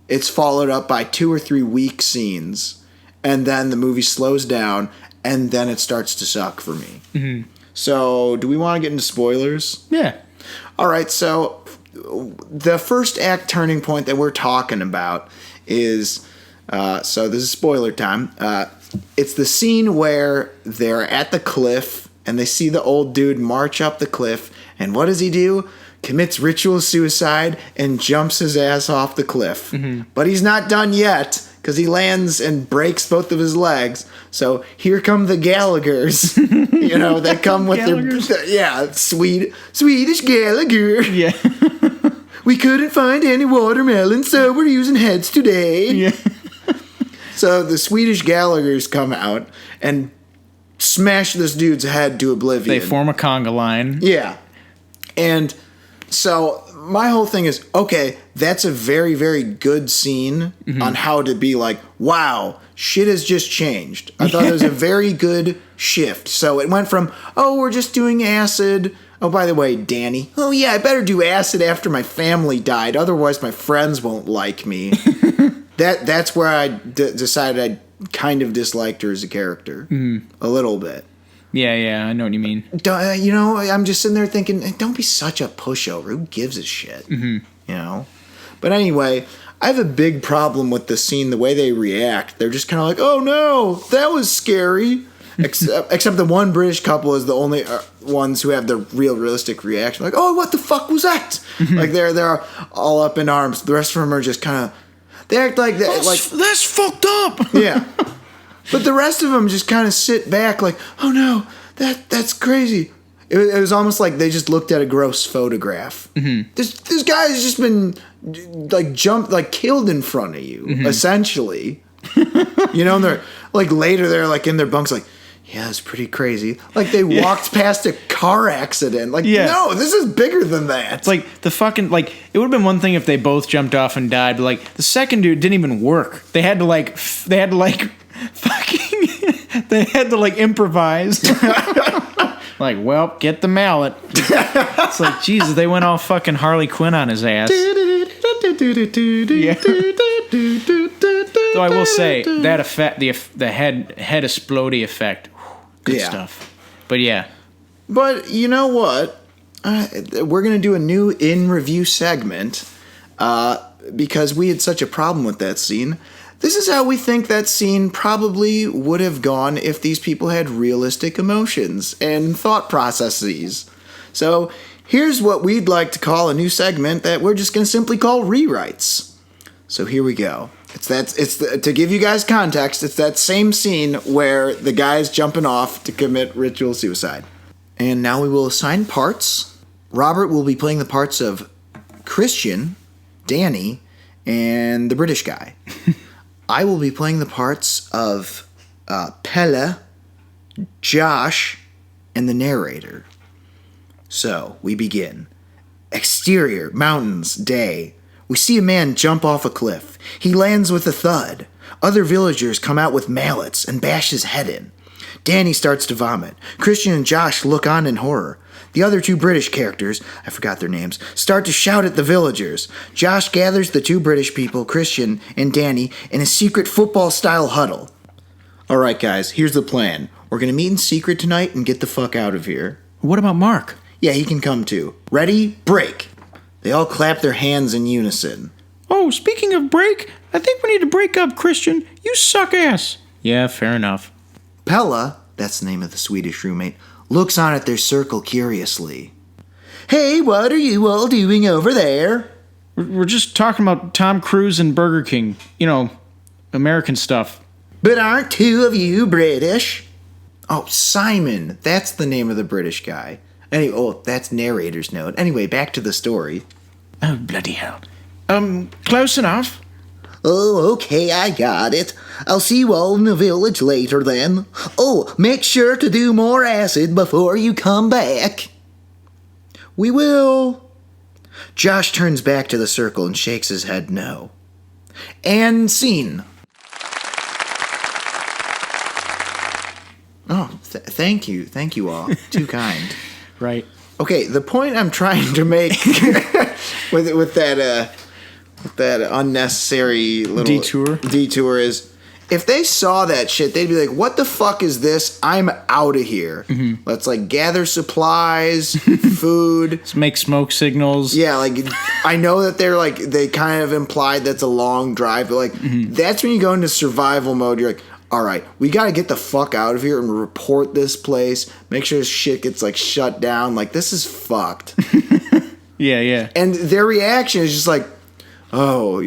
it's followed up by 2 or 3 weak scenes, and then the movie slows down, and then it starts to suck for me. So, do we want to get into spoilers? Yeah. All right, so the first act turning point that we're talking about is, so this is spoiler time. It's the scene where they're at the cliff and they see the old dude march up the cliff, and what does he do? Commits ritual suicide and jumps his ass off the cliff. But he's not done yet because he lands and breaks both of his legs. So here come the Gallaghers, that come with their Swedish Gallagher. Yeah. We couldn't find any watermelon, so we're using heads today. Yeah. So the Swedish Gallaghers come out and smash this dude's head to oblivion. They form a conga line. Yeah. And so my whole thing is, okay, that's a very, very good scene on how to be like, wow, shit has just changed. I thought it was a very good shift. So it went from, oh, we're just doing acid. Oh, by the way, Danny. Oh, yeah, I better do acid after my family died. Otherwise, my friends won't like me. That's where I decided I kind of disliked her as a character. A little bit. Yeah, I know what you mean. I'm just sitting there thinking, don't be such a pushover. Who gives a shit? But anyway, I have a big problem with the scene, the way they react. They're just kind of like, oh no, that was scary. Except the one British couple is the only ones who have the realistic reaction. Like, oh, what the fuck was that? Like they're all up in arms. The rest of them are just kind of, they act like that. That's fucked up. Yeah. But the rest of them just kind of sit back like, oh no, that's crazy. It was almost like they just looked at a gross photograph. This guy has just been killed in front of you, essentially. And they're like later they're like in their bunks like, yeah, it's pretty crazy. Like they walked past a car accident. Like, no, this is bigger than that. It's like the fucking, like, it would have been one thing if they both jumped off and died, but like the second dude didn't even work. They had to improvise. Like, well, get the mallet. It's like, Jesus, they went all fucking Harley Quinn on his ass. Yeah. Though I will say that effect, the head explodey effect, good stuff. But yeah. But you know what? We're gonna do a new in review segment because we had such a problem with that scene. This is how we think that scene probably would have gone if these people had realistic emotions and thought processes. So here's what we'd like to call a new segment that we're just gonna simply call rewrites. So here we go. To give you guys context, it's that same scene where the guy's jumping off to commit ritual suicide. And now we will assign parts. Robert will be playing the parts of Christian, Danny, and the British guy. I will be playing the parts of Pelle, Josh, and the narrator. So, we begin. Exterior, mountains, day. We see a man jump off a cliff. He lands with a thud. Other villagers come out with mallets and bash his head in. Danny starts to vomit. Christian and Josh look on in horror. The other two British characters, I forgot their names, start to shout at the villagers. Josh gathers the two British people, Christian and Danny, in a secret football-style huddle. Alright guys, here's the plan. We're gonna meet in secret tonight and get the fuck out of here. What about Mark? Yeah, he can come too. Ready? Break! They all clap their hands in unison. Oh, speaking of break, I think we need to break up, Christian. You suck ass. Yeah, fair enough. Pella, that's the name of the Swedish roommate, looks on at their circle curiously. Hey, what are you all doing over there? We're just talking about Tom Cruise and Burger King. You know, American stuff. But aren't two of you British? Oh, Simon, that's the name of the British guy. Anyway, that's narrator's note. Anyway, back to the story. Oh, bloody hell. Close enough. Oh, okay, I got it. I'll see you all in the village later then. Oh, make sure to do more acid before you come back. We will. Josh turns back to the circle and shakes his head no. And scene. Oh, thank you. Thank you all. Too kind. Right. Okay, the point I'm trying to make with that unnecessary little detour is, if they saw that shit, they'd be like, what the fuck is this? I'm out of here. Mm-hmm. Let's gather supplies, food. Let's make smoke signals. Yeah, I know that they kind of implied that's a long drive, but that's when you go into survival mode. You're like, all right, we got to get the fuck out of here and report this place. Make sure this shit gets shut down. This is fucked. Yeah. And their reaction is just oh,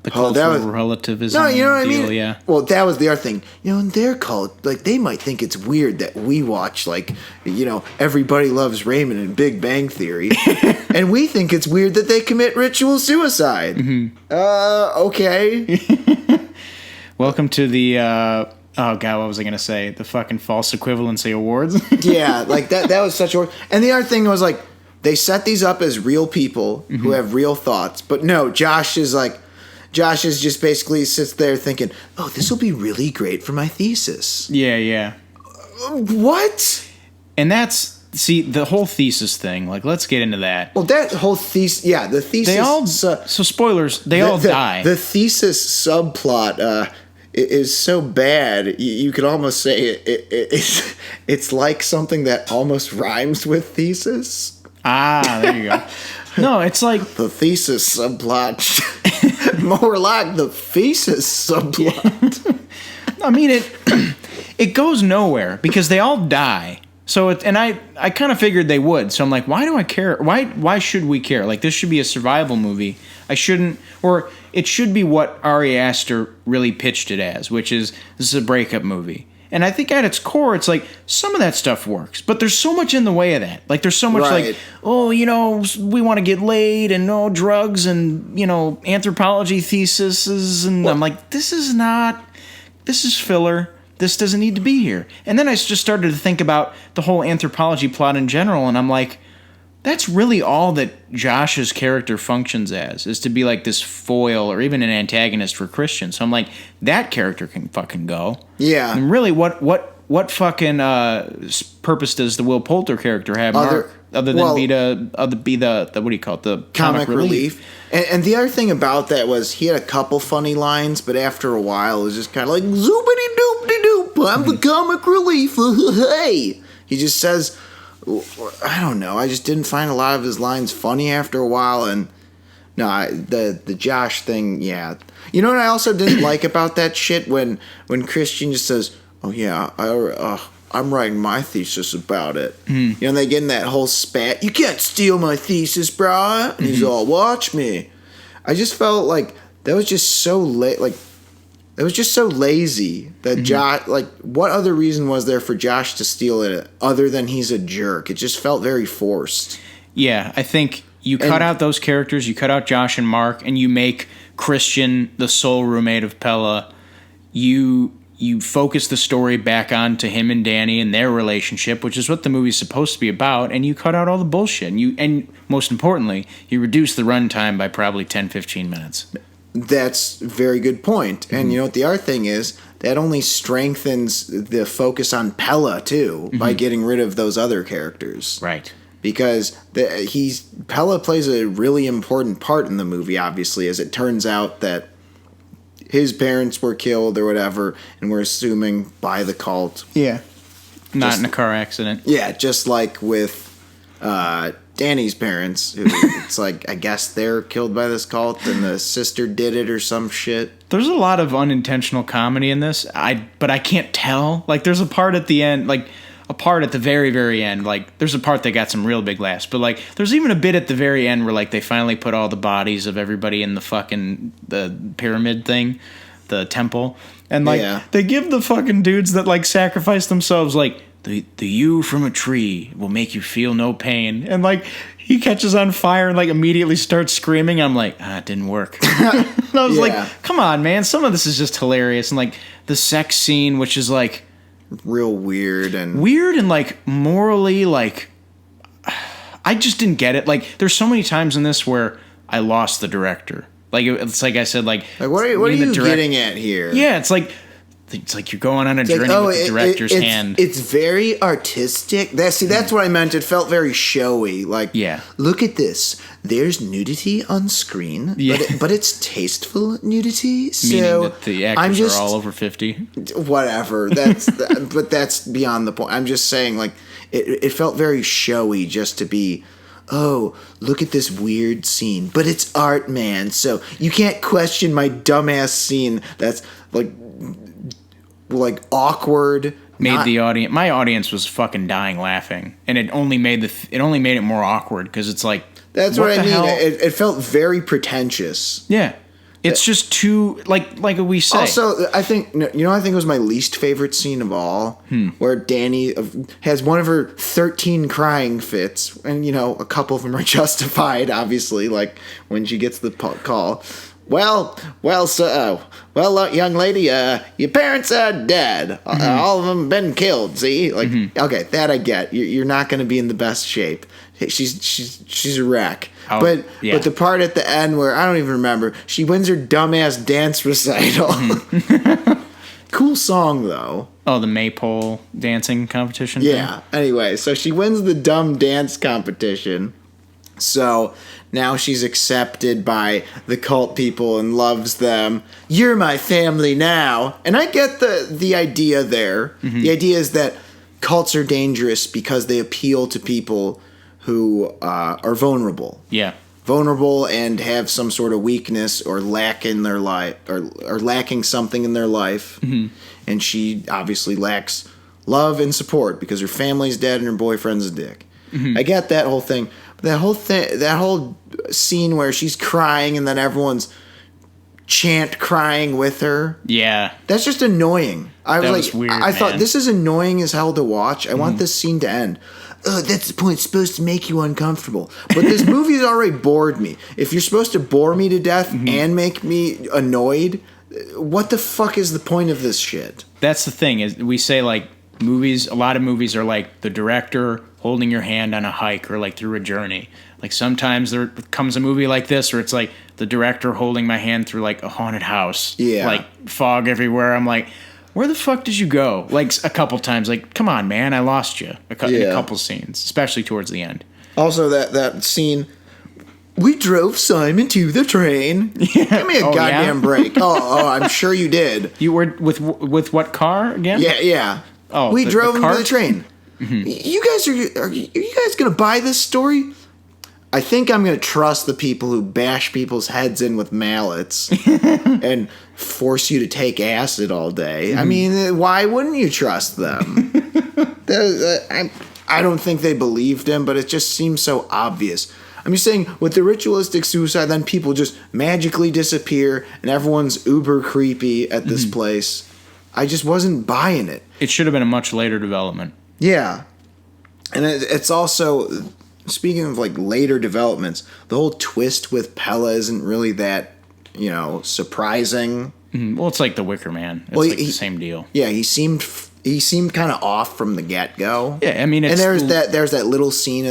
the cultural relativism. No, you know what deal, I mean? Yeah. Well, that was the other thing. In their cult, they might think it's weird that we watch, Everybody Loves Raymond and Big Bang Theory. And we think it's weird that they commit ritual suicide. Mm-hmm. Okay. Welcome to the, oh God, what was I going to say? The fucking false equivalency awards? Yeah, that was such a... And the other thing was, they set these up as real people who have real thoughts. But no, Josh is just basically sits there thinking, oh, this will be really great for my thesis. Yeah. What? And that's, see, the whole thesis thing, let's get into that. Well, that whole thesis, yeah, the thesis... They all, so spoilers, they all die. The thesis subplot is so bad, you could almost say it's like something that almost rhymes with thesis. Ah, there you go. No, it's like... The thesis subplot. More like the thesis subplot. Yeah. I mean, it goes nowhere because they all die. So, I kind of figured they would. So I'm like, why do I care? Why should we care? This should be a survival movie. I shouldn't... Or it should be what Ari Aster really pitched it as, which is, this is a breakup movie. And I think at its core, it's some of that stuff works, but there's so much in the way of that. There's so much right. We want to get laid and no drugs and, anthropology theses. And I'm like, this is filler. This doesn't need to be here. And then I just started to think about the whole anthropology plot in general. And I'm like, that's really all that Josh's character functions as, is to be this foil or even an antagonist for Christian. So I'm like, that character can fucking go. Yeah. And really, what fucking purpose does the Will Poulter character have, Mark, other than be the what do you call it, the comic relief? And the other thing about that was he had a couple funny lines, but after a while it was just kind of zoopity doopty doop, I'm the comic relief. Hey, he just says, I don't know. I just didn't find a lot of his lines funny after a while, and the Josh thing, yeah. You know what I also didn't like about that shit when Christian just says, "Oh yeah, I'm writing my thesis about it." And they get in that whole spat. You can't steal my thesis, brah. And he's all, "Watch me." I just felt like that was just so late. It was just so lazy that Josh, what other reason was there for Josh to steal it other than he's a jerk? It just felt very forced. Yeah, I think you cut out those characters, you cut out Josh and Mark, and you make Christian the sole roommate of Pella. You focus the story back on to him and Danny and their relationship, which is what the movie's supposed to be about, and you cut out all the bullshit. And most importantly, you reduce the runtime by probably 10-15 minutes. That's a very good point. And you know what the other thing is? that only strengthens the focus on Pella too by getting rid of those other characters. Right. Because Pella plays a really important part in the movie, obviously, as it turns out that his parents were killed or whatever, and we're assuming by the cult. Yeah. Not in a car accident. Yeah, just like with Danny's parents. It's like, I guess they're killed by this cult and the sister did it or some shit. There's a lot of unintentional comedy in this, but I can't tell. Like, there's a part at the end, like, a part at the very, very end. Like, there's a part that got some real big laughs. But, like, there's even a bit at the very end where, like, they finally put all the bodies of everybody in the pyramid thing, the temple. And, like, they give the fucking dudes that, like, sacrifice themselves, like, the yew from a tree will make you feel no pain. And, like, he catches on fire and, like, immediately starts screaming. I'm like, it didn't work. And I was like, come on, man. Some of this is just hilarious. And, like, the sex scene, which is, like, real weird and like morally, like, I just didn't get it. Like, there's so many times in this where I lost the director. Like, it's like I said, like what are you getting at here? Yeah, it's like you're going on a journey with the director's hand. It's very artistic. That's what I meant. It felt very showy. Like, look at this. There's nudity on screen, but it's tasteful nudity. Meaning so that the actors are all over 50. Whatever. But that's beyond the point. I'm just saying, like, it felt very showy just to be, oh, look at this weird scene. But it's art, man. So you can't question my dumbass scene that's, like awkward. My audience was fucking dying laughing, and it only made it more awkward because it's like, that's what I mean. It felt very pretentious. Yeah, it's just too like we say. Also, I think I think it was my least favorite scene of all, where Danny has one of her 13 crying fits, and a couple of them are justified, obviously, like when she gets the call. Well, young lady, your parents are dead. All of them been killed. See, okay, that I get. You're not going to be in the best shape. She's a wreck. But the part at the end where I don't even remember, she wins her dumbass dance recital. Cool song though. Oh, the maypole dancing competition. Yeah. Anyway, so she wins the dumb dance competition. So now she's accepted by the cult people and loves them. You're my family now. And I get the idea there. The idea is that cults are dangerous because they appeal to people who are vulnerable. Yeah. Vulnerable and have some sort of weakness or lack in their life or lacking something in their life. And she obviously lacks love and support because her family's dead and her boyfriend's a dick. I get that whole thing. That whole scene where she's crying and then everyone's crying with her. Yeah. That's just annoying. I was weird, I thought this is annoying as hell to watch. I want this scene to end. That's the point. It's supposed to make you uncomfortable. But this movie's already bored me. If you're supposed to bore me to death and make me annoyed, what the fuck is the point of this shit? That's the thing, is we say, like, movies, a lot of movies are like the director holding your hand on a hike or like through a journey. Like sometimes there comes a movie like this where it's like the director holding my hand through like a haunted house. Yeah. Like fog everywhere. I'm like, where the fuck did you go? Like a couple times, like, come on, man, I lost you in a couple scenes, especially towards the end. Also, that scene, we drove Simon to the train. Yeah. Give me a goddamn break. Oh, I'm sure you did. You were with what car again? Yeah. Oh, we drove him to the train. You guys are you guys gonna buy this story? I think I'm gonna trust the people who bash people's heads in with mallets and force you to take acid all day. I mean, why wouldn't you trust them? I don't think they believed him, but it just seems so obvious. I'm just saying, with the ritualistic suicide, then people just magically disappear and everyone's uber creepy at this place. I just wasn't buying it. It should have been a much later development. Yeah. And it's also, speaking of like later developments, the whole twist with Pella isn't really that, surprising. Well, it's like The Wicker Man. It's like the same deal. Yeah, he seemed kind of off from the get-go. Yeah, I mean, and there's that little scene,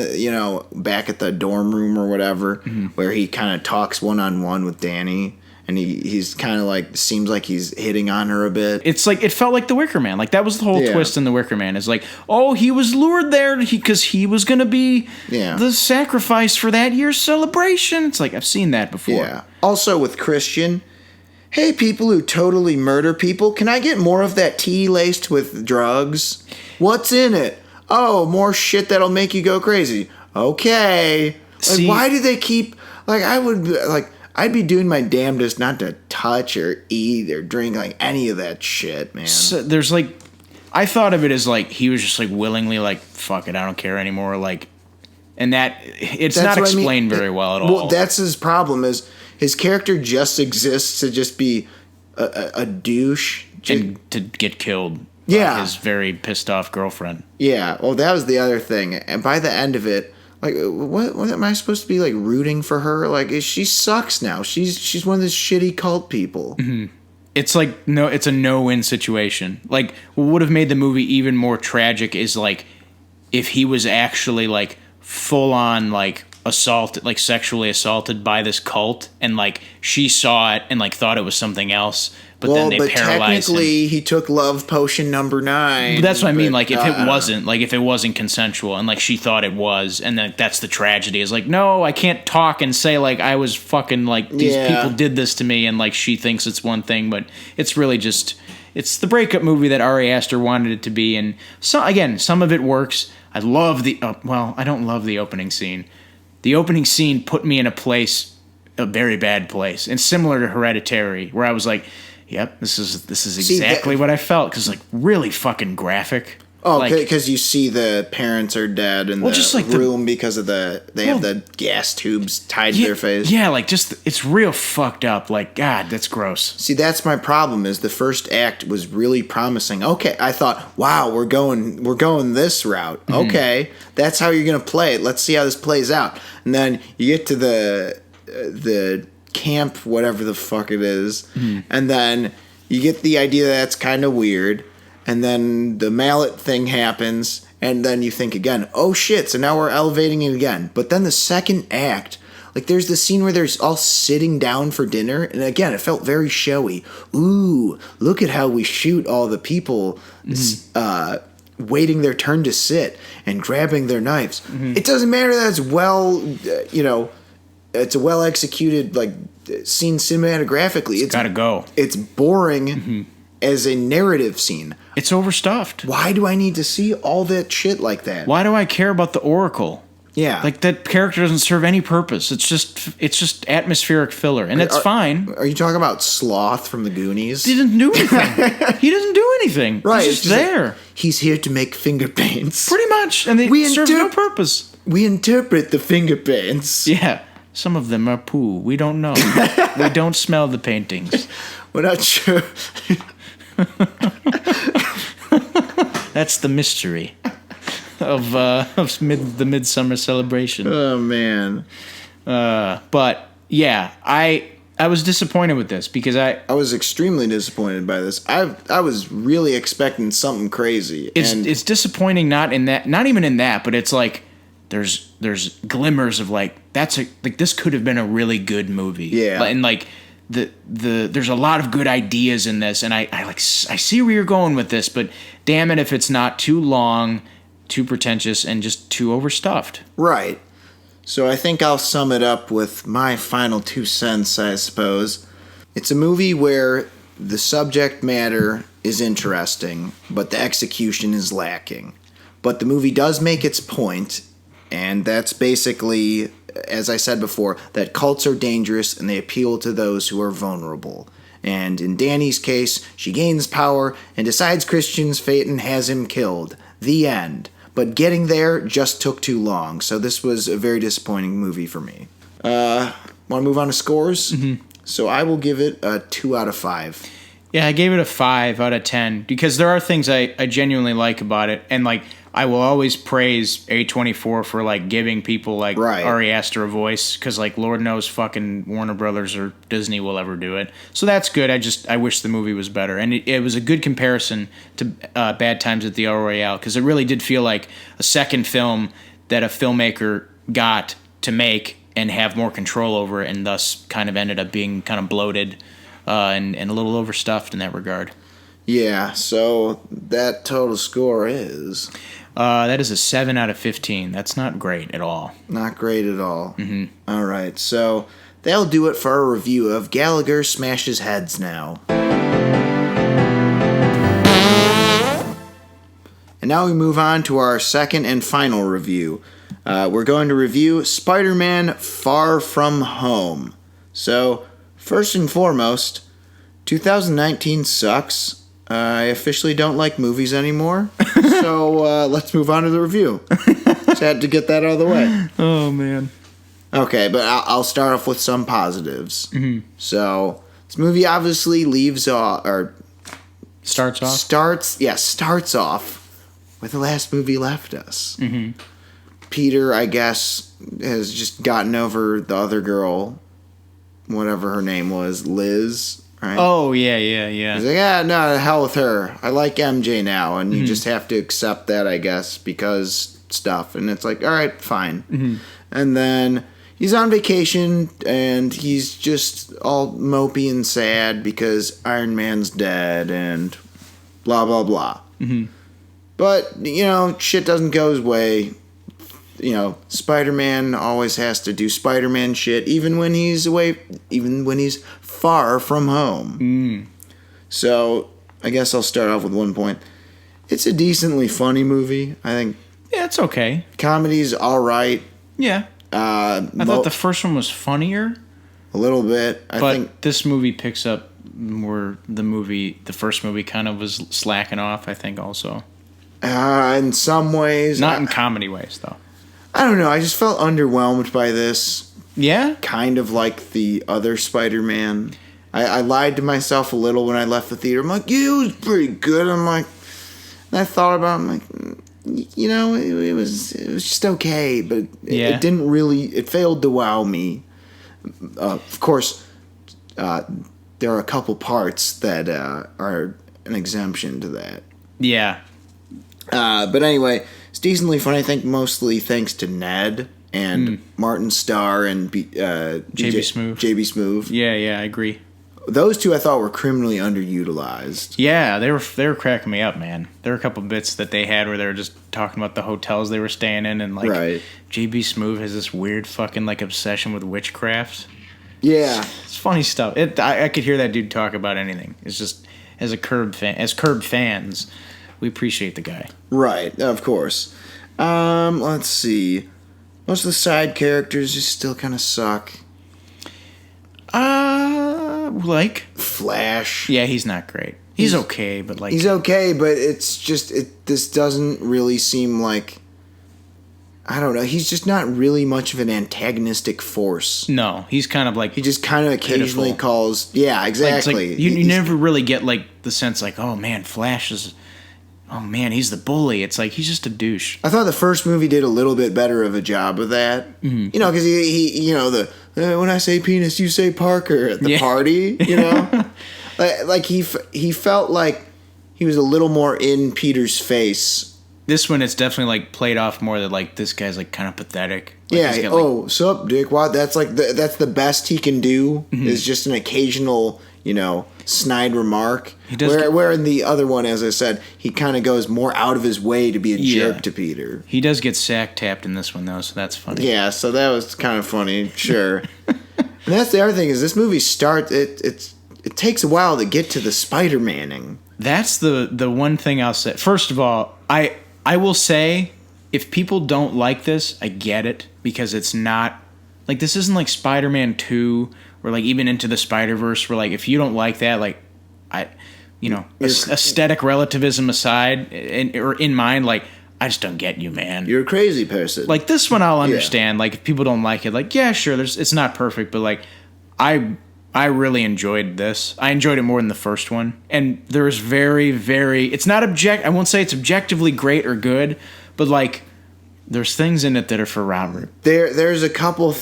back at the dorm room or whatever, where he kind of talks one-on-one with Danny. and he's kind of like, seems like he's hitting on her a bit. It's like, it felt like The Wicker Man. Like, that was the whole Yeah. twist in The Wicker Man. Is like, oh, he was lured there because he was going to be the sacrifice for that year's celebration. It's like, I've seen that before. Yeah. Also with Christian, hey, people who totally murder people, can I get more of that tea laced with drugs? What's in it? Oh, more shit that'll make you go crazy. Okay. Like, why do they keep, like, I'd be doing my damnedest not to touch or eat or drink like any of that shit, man. So there's like, I thought of it as like he was just like willingly like, fuck it, I don't care anymore. Like, and that's not explained very well at all. Well, that's his problem, is his character just exists to just be a douche. And to get killed. Yeah. By his very pissed off girlfriend. Yeah. Well, that was the other thing. And by the end of it, like, what am I supposed to be, like, rooting for her? Like, she sucks now. She's one of those shitty cult people. Mm-hmm. It's like, it's a no-win situation. Like, what would have made the movie even more tragic is, like, if he was actually, like, full-on, like, assaulted, like, sexually assaulted by this cult, and, like, she saw it and, like, thought it was something else, but then they paralyzed him. Technically, he took love potion number 9. But that's what I mean. Like, if it wasn't consensual, and like she thought it was, and then that's the tragedy. Is like, no, I can't talk and say like I was fucking like these people did this to me, and like she thinks it's one thing, but it's really just it's the breakup movie that Ari Aster wanted it to be. And so again, some of it works. I love I don't love the opening scene. The opening scene put me in a very bad place, and similar to Hereditary, where I was like, yep, this is exactly what I felt, because like really fucking graphic. Oh, because you see the parents are dead in the room because of they have the gas tubes tied to their face. Yeah, like just it's real fucked up. Like, God, that's gross. See, that's my problem. Is the first act was really promising. Okay, I thought, wow, we're going this route. Mm-hmm. Okay, that's how you're gonna play it. Let's see how this plays out. And then you get to the camp, whatever the fuck it is, and then you get the idea that that's kind of weird, and then the mallet thing happens, and then you think again, oh shit, so now we're elevating it again. But then the second act, like there's the scene where they're all sitting down for dinner, and again, it felt very showy. Ooh, look at how we shoot all the people waiting their turn to sit and grabbing their knives. It doesn't matter that it's it's a well executed like scene cinematographically. It's gotta go. It's boring as a narrative scene. It's overstuffed. Why do I need to see all that shit like that? Why do I care about the Oracle? Yeah, like that character doesn't serve any purpose. It's just atmospheric filler, and it's fine. Are you talking about Sloth from the Goonies? He doesn't do anything. He doesn't do anything. Right, he's just there. Like, he's here to make finger paints. Pretty much, and they serve no purpose. We interpret the finger paints. Yeah. Some of them are poo. We don't know. We don't smell the paintings. We're not sure. That's the mystery of the Midsummer celebration. Oh man. But yeah, I was disappointed with this because I was extremely disappointed by this. I was really expecting something crazy. It's disappointing not even in that, but it's like there's glimmers of like this could have been a really good movie. Yeah. And like there's a lot of good ideas in this, and I see where you're going with this, but damn it if it's not too long, too pretentious, and just too overstuffed. Right. So I think I'll sum it up with my final 2 cents, I suppose. It's a movie where the subject matter is interesting, but the execution is lacking. But the movie does make its point, and that's basically, as I said before, that cults are dangerous and they appeal to those who are vulnerable. And in Danny's case, she gains power and decides Christian's fate and has him killed. The end. But getting there just took too long, so this was a very disappointing movie for me. Want to move on to scores? Mm-hmm. So I will give it a 2 out of 5. Yeah, I gave it a 5 out of 10 because there are things I genuinely like about it, and like I will always praise A24 for like giving people like Ari Aster a voice, because like Lord knows fucking Warner Brothers or Disney will ever do it. So that's good. I wish the movie was better, and it was a good comparison to Bad Times at the El Royale, because it really did feel like a second film that a filmmaker got to make and have more control over it, and thus kind of ended up being kind of bloated and a little overstuffed in that regard. Yeah, so that total score is... that is a 7 out of 15. That's not great at all. Not great at all. Mm-hmm. All right, so that'll do it for our review of Gallagher Smashes Heads now. And now we move on to our second and final review. We're going to review Spider-Man Far From Home. So, first and foremost, 2019 sucks. I officially don't like movies anymore. So, let's move on to the review. Just had to get that out of the way. Oh, man. Okay, but I'll start off with some positives. Mm-hmm. So, this movie obviously starts off where the last movie left us. Mm-hmm. Peter, I guess, has just gotten over the other girl, whatever her name was, Liz, right? Oh, yeah. He's like, no, the hell with her. I like MJ now, and you just have to accept that, I guess, because stuff. And it's like, all right, fine. Mm-hmm. And then he's on vacation, and he's just all mopey and sad because Iron Man's dead, and blah, blah, blah. Mm-hmm. But, shit doesn't go his way. Spider-Man always has to do Spider-Man shit, even when he's far from home. Mm. So, I guess I'll start off with one point. It's a decently funny movie, I think. Yeah, it's okay. Comedy's alright. Yeah. I thought the first one was funnier. A little bit. I think this movie picks up where the first movie kind of was slacking off, I think, also. In some ways. Not in comedy ways, though. I don't know. I just felt underwhelmed by this. Yeah? Kind of like the other Spider-Man. I lied to myself a little when I left the theater. I'm like, yeah, it was pretty good. I'm like, and I thought about it. I'm like, it was just okay, but it didn't really, it failed to wow me. Of course, there are a couple parts that are an exemption to that. Yeah. But anyway, it's decently fun, I think, mostly thanks to Ned and Martin Starr and J.B. Smoove. J.B. Smoove. Yeah, I agree. Those two I thought were criminally underutilized. Yeah, they were cracking me up, man. There were a couple bits that they had where they were just talking about the hotels they were staying in, and like J.B. Smoove has this weird fucking like obsession with witchcraft. Yeah, it's funny stuff. I could hear that dude talk about anything. It's just as Curb fans, we appreciate the guy. Right, of course. Let's see. Most of the side characters just still kind of suck. Like Flash. Yeah, he's not great. He's okay, but like he's okay, but it's just this doesn't really seem like, I don't know. He's just not really much of an antagonistic force. No, he's kind of like he just kind of occasionally calls. Yeah, exactly. Like, you never really get like the sense like, oh man, Flash is. Oh man, he's the bully. It's like he's just a douche. I thought the first movie did a little bit better of a job of that. Mm-hmm. Because he when I say penis, you say Parker at the party. Like he felt like he was a little more in Peter's face. This one, it's definitely like played off more that like this guy's like kind of pathetic. Like, yeah. Sup, Dick? What? That's like that's the best he can do. Mm-hmm. Is just an occasional, snide remark. Where in the other one, as I said, he kind of goes more out of his way to be a jerk to Peter. He does get sack tapped in this one though, so that's funny. Yeah, so that was kind of funny. Sure. And that's the other thing is this movie it takes a while to get to the Spider-Manning. That's the one thing I'll say. First of all, I will say if people don't like this, I get it because it's not like this isn't like Spider-Man 2 or like even Into the Spider-Verse where like if you don't like that, like aesthetic relativism aside, or in mind, like I just don't get you, man. You're a crazy person. Like this one, I'll understand. Yeah. Like if people don't like it, like yeah, sure, it's not perfect, but like I really enjoyed this. I enjoyed it more than the first one, and there is very, very. It's not I won't say it's objectively great or good, but like there's things in it that are for Robert. There's a couple.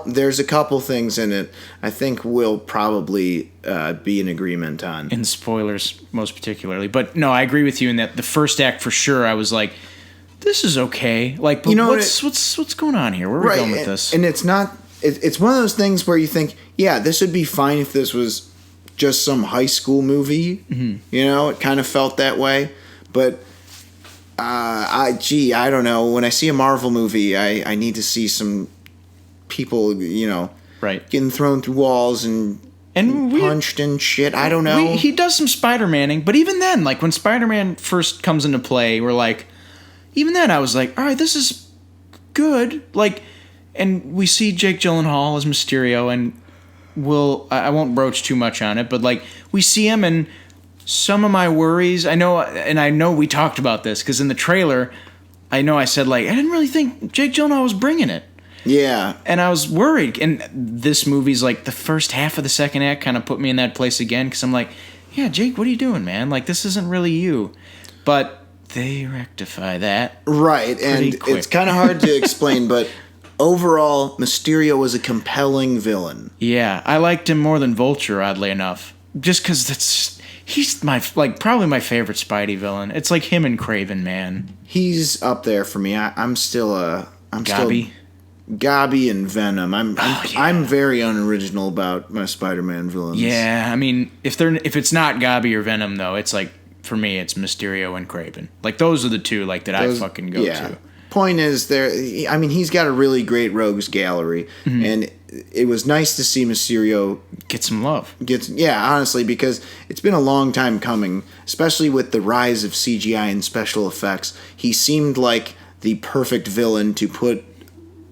There's a couple things in it. I think we'll probably be in agreement on. In spoilers, most particularly, but no, I agree with you in that the first act for sure. I was like, this is okay. Like, but what's going on here? Where are we going with this? And it's not it's one of those things where you think, yeah, this would be fine if this was just some high school movie. Mm-hmm. You know, it kind of felt that way. But I don't know. When I see a Marvel movie, I need to see some people, you know, right, getting thrown through walls and punched and shit. I don't know. He does some Spider-Manning, but even then, like when Spider-Man first comes into play, we're like, even then I was like, all right, this is good. Like, and we see Jake Gyllenhaal as Mysterio, and I won't broach too much on it, but like we see him, and some of my worries, I know we talked about this because in the trailer, I know I said like I didn't really think Jake Gyllenhaal was bringing it. Yeah. And I was worried. And this movie's like the first half of the second act kind of put me in that place again because I'm like, yeah, Jake, what are you doing, man? Like, this isn't really you. But they rectify that. Right. And quick. It's kind of hard to explain, but overall, Mysterio was a compelling villain. Yeah. I liked him more than Vulture, oddly enough. Just because he's probably my favorite Spidey villain. It's like him and Kraven, man. He's up there for me. I'm still Gabi and Venom. I'm very unoriginal about my Spider-Man villains. Yeah, I mean, if it's not Gabi or Venom though, it's like for me it's Mysterio and Kraven. Like those are the two like that I fucking go to. Point is I mean, he's got a really great rogues gallery, mm-hmm. and it was nice to see Mysterio get some love. Honestly, because it's been a long time coming, especially with the rise of CGI and special effects. He seemed like the perfect villain to put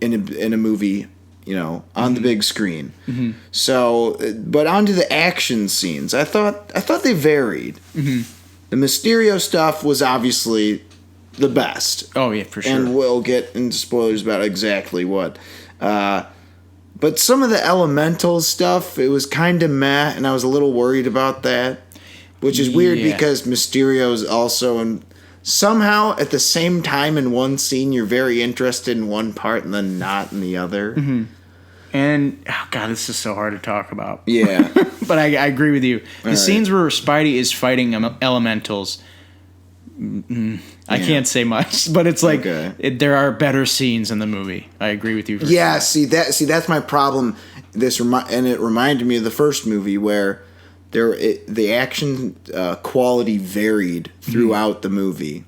in a movie, you know, on mm-hmm. the big screen. Mm-hmm. So, but onto the action scenes. I thought they varied. Mm-hmm. The Mysterio stuff was obviously the best. Oh yeah, for sure. And we'll get into spoilers about exactly what. But some of the elemental stuff, it was kind of meh, and I was a little worried about that, which is weird because Mysterio's also in. Somehow, at the same time in one scene, you're very interested in one part and then not in the other. Mm-hmm. And, oh God, this is so hard to talk about. Yeah. But I agree with you. The scenes where Spidey is fighting elementals, I can't say much, but it's like there are better scenes in the movie. I agree with you. Yeah, see that's my problem. And it reminded me of the first movie where the action quality varied throughout the movie.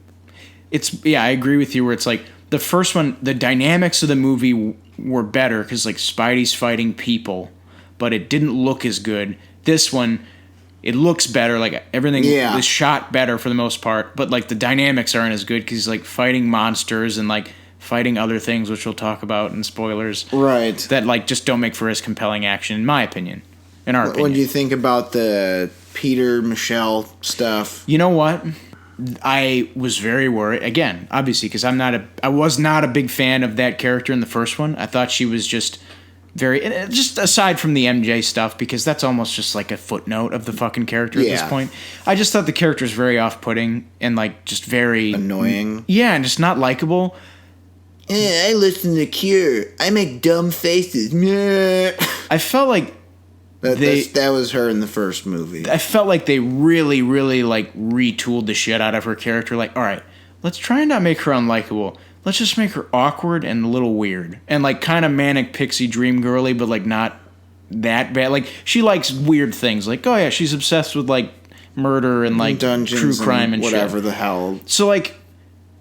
I agree with you where it's like the first one, the dynamics of the movie were better because like Spidey's fighting people, but it didn't look as good. This one, it looks better. Like everything is shot better for the most part, but like the dynamics aren't as good because he's like fighting monsters and like fighting other things, which we'll talk about in spoilers. Right. That like just don't make for as compelling action, in my opinion. In our opinion. What do you think about the Peter Michelle stuff? You know what? I was very worried again, obviously, because I was not a big fan of that character in the first one. I thought she was just just aside from the MJ stuff, because that's almost just like a footnote of the fucking character at this point. I just thought the character was very off-putting and like just very annoying. Yeah, and just not likable. Yeah, I listen to Cure. I make dumb faces. I felt like that was her in the first movie. I felt like they really, really like retooled the shit out of her character. Like, all right, let's try and not make her unlikable. Let's just make her awkward and a little weird. And like kind of manic pixie dream girly, but like not that bad. Like she likes weird things. Like, oh yeah, she's obsessed with like murder and like dungeons true crime and whatever shit. The hell. So like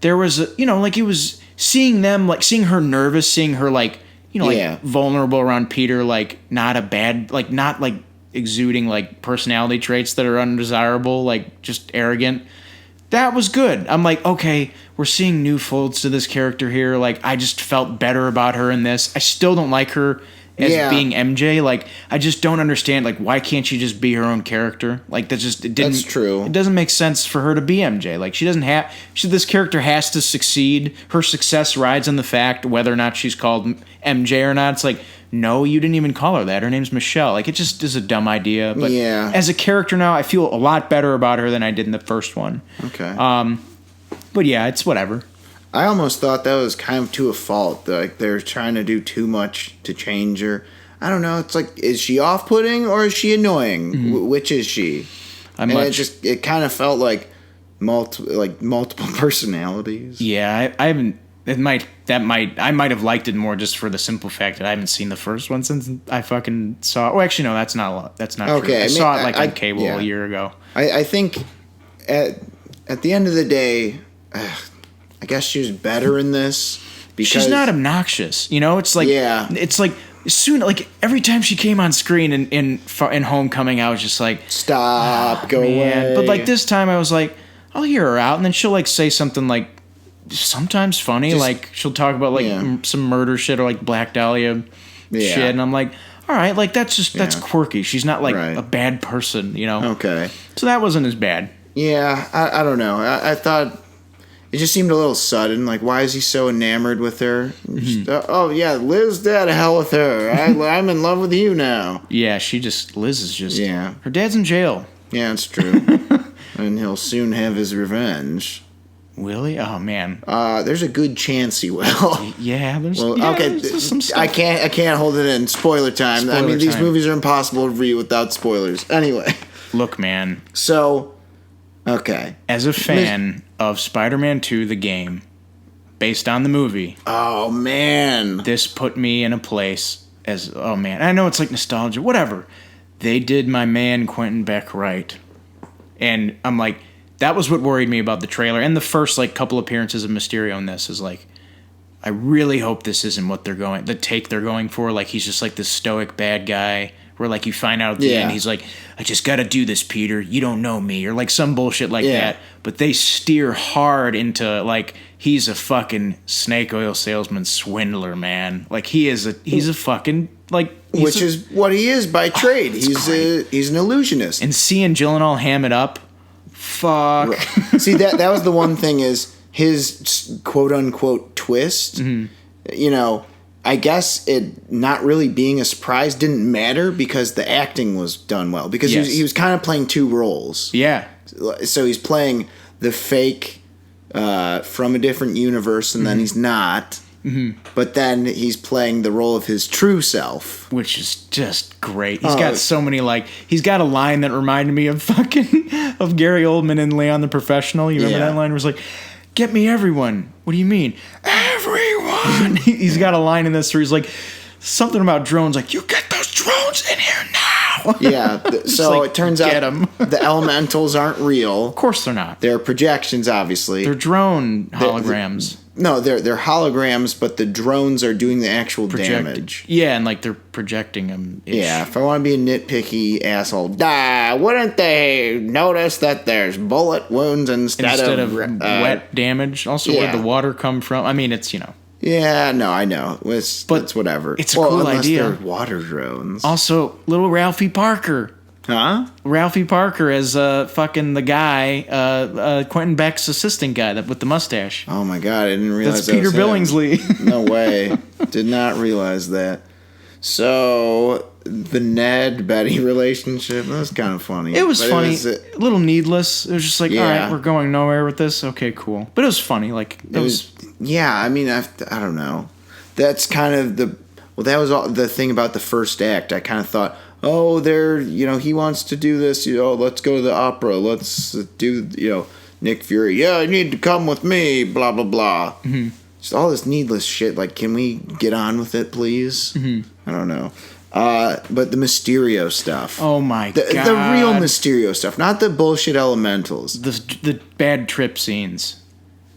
there was like it was seeing them, like seeing her nervous, seeing her like, vulnerable around Peter, like not a bad, like not like exuding like personality traits that are undesirable, like just arrogant. That was good. I'm like, okay, we're seeing new folds to this character here. Like I just felt better about her in this. I still don't like her as being MJ. Like I just don't understand. Like why can't she just be her own character? Like that's true. It doesn't make sense for her to be MJ. Like she doesn't have. This character has to succeed. Her success rides on the fact whether or not she's called MJ or not. It's like, no, you didn't even call her that. Her name's Michelle. Like it just is a dumb idea. But as a character now, I feel a lot better about her than I did in the first one. Okay. But yeah, it's whatever. I almost thought that was kind of to a fault. Like they're trying to do too much to change her. I don't know. It's like, is she off-putting or is she annoying? Mm-hmm. Which is she? It kind of felt like multiple personalities. Yeah, I haven't. I might have liked it more just for the simple fact that I haven't seen the first one since I fucking saw. Oh, actually, no, that's not a lot. That's not true. I saw it on cable a year ago. I think at the end of the day, I guess she was better in this because she's not obnoxious. You know, it's like it's like soon, like every time she came on screen in Homecoming, I was just like, stop, go away. But like this time, I was like, I'll hear her out, and then she'll like say something like sometimes funny, like she'll talk about like some murder shit or like Black Dahlia shit, and I'm like, all right, like that's quirky. She's not like a bad person, you know. Okay, so that wasn't as bad. Yeah, I don't know. I thought it just seemed a little sudden. Like, why is he so enamored with her? Just, oh yeah, Liz dead. Hell with her. I'm in love with you now. Yeah, Liz is just her dad's in jail. Yeah, it's true. And he'll soon have his revenge. Will he? Oh man. There's a good chance he will. Yeah. There's some stuff. I can't hold it in. Spoiler time. These movies are impossible to read without spoilers. Anyway. Look, man. So, okay. As a fan of Spider-Man 2, the game, based on the movie. Oh man. This put me in a place I know it's like nostalgia, whatever. They did my man Quentin Beck right. And I'm like, that was what worried me about the trailer. And the first like couple appearances of Mysterio in this is like, I really hope this isn't what the take they're going for. Like he's just like this stoic bad guy where like you find out at the end, he's like, I just got to do this, Peter. You don't know me. Or like some bullshit like that. But they steer hard into like, he's a fucking snake oil salesman swindler, man. Like he's a fucking like, which is what he is by trade. He's an illusionist. And seeing Gyllenhaal ham it up, fuck. See, that was the one thing is his quote unquote twist. You know, I guess it not really being a surprise didn't matter because the acting was done well. Because he was kind of playing two roles. Yeah. So he's playing the fake from a different universe, and then he's not. But then he's playing the role of his true self, which is just great. He's got so many he's got a line that reminded me of of Gary Oldman in Leon the Professional. You remember that line where it's like, "Get me everyone." What do you mean, everyone? He's got a line in this where he's like something about drones, like, "You get those drones in here now." Yeah. So it turns out the elementals aren't real. Of course they're not. They're projections, obviously. They're drone holograms. They're holograms, but the drones are doing the actual damage. Yeah, and like they're projecting them. Yeah, if I want to be a nitpicky asshole, wouldn't they notice that there's bullet wounds instead of wet damage? Also, where'd the water come from? I mean, it's, Yeah, no, I know. It's whatever. It's a cool idea. They're water drones. Also, little Ralphie Parker. Huh? Ralphie Parker as fucking the guy, Quentin Beck's assistant guy with the mustache. Oh my god, I didn't realize that's Peter Billingsley. No way. Did not realize that. So, the Ned-Betty relationship, that was kind of funny. It was funny. A little needless. It was just like, all right, we're going nowhere with this. Okay, cool. But it was funny. Like, it was... Yeah, I mean, I don't know. That's kind of that was all the thing about the first act. I kind of thought, he wants to do this, let's go to the opera. Let's do, Nick Fury. Yeah, you need to come with me, blah, blah, blah. Just all this needless shit. Like, can we get on with it, please? I don't know. But the Mysterio stuff. Oh, my God. The real Mysterio stuff, not the bullshit elementals. The bad trip scenes.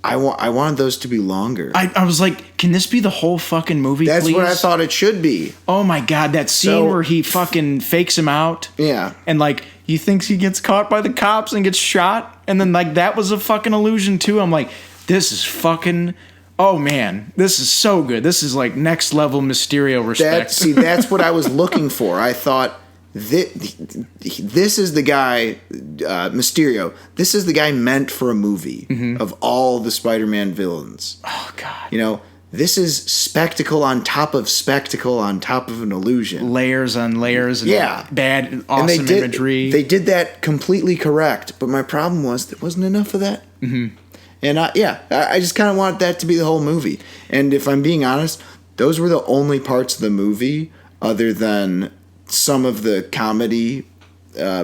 I wanted those to be longer. I was like, can this be the whole fucking movie, That's please? what I thought it should be. Oh my god, that scene where he fucking fakes him out. Yeah. And like, he thinks he gets caught by the cops and gets shot. And then like, that was a fucking illusion too. I'm like, this is fucking... Oh man, this is so good. This is like next level Mysterio respect. That's what I was looking for. I thought... This is the guy, Mysterio. This is the guy meant for a movie of all the Spider-Man villains. Oh, God. This is spectacle on top of spectacle on top of an illusion. Layers on layers of bad, awesome imagery. They did that completely correct, but my problem was there wasn't enough of that. And I just kind of wanted that to be the whole movie. And if I'm being honest, those were the only parts of the movie other than... some of the comedy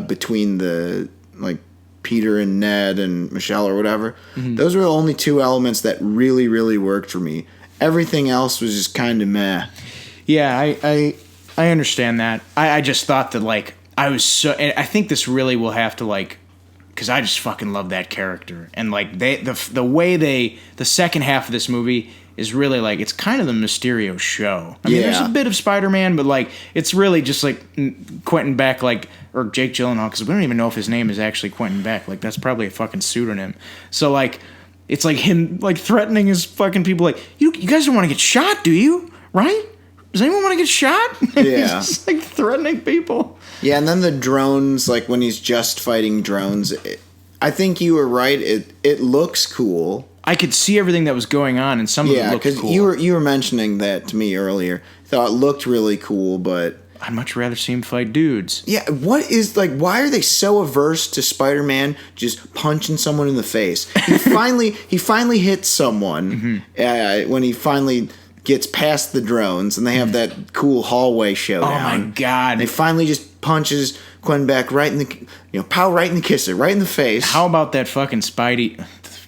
between the Peter and Ned and Michelle or whatever. Those were the only two elements that really, really worked for me. Everything else was just kind of meh. Yeah, I understand that. I just thought that, like, I was so... And I think this really will have to, like... Because I just fucking love that character. And, like, the way the second half of this movie is really, like, it's kind of the Mysterio show. I mean, there's a bit of Spider-Man, but, like, it's really just, like, Quentin Beck, like... Or Jake Gyllenhaal, because we don't even know if his name is actually Quentin Beck. Like, that's probably a fucking pseudonym. So, like, it's like him, like, threatening his fucking people, like, you guys don't want to get shot, do you? Right? Does anyone want to get shot? Yeah. He's just, like, threatening people. Yeah, and then the drones, like, when he's just fighting drones, I think you were right. It looks cool. I could see everything that was going on, and some of it looked cool. Yeah, because you were mentioning that to me earlier. Thought it looked really cool, but... I'd much rather see him fight dudes. Yeah, what is, like, why are they so averse to Spider-Man just punching someone in the face? He finally hits someone when he finally gets past the drones, and they have that cool hallway showdown. Oh my god! And he finally just punches Quentin Beck right in the, pow, right in the kisser, right in the face. How about that fucking Spidey...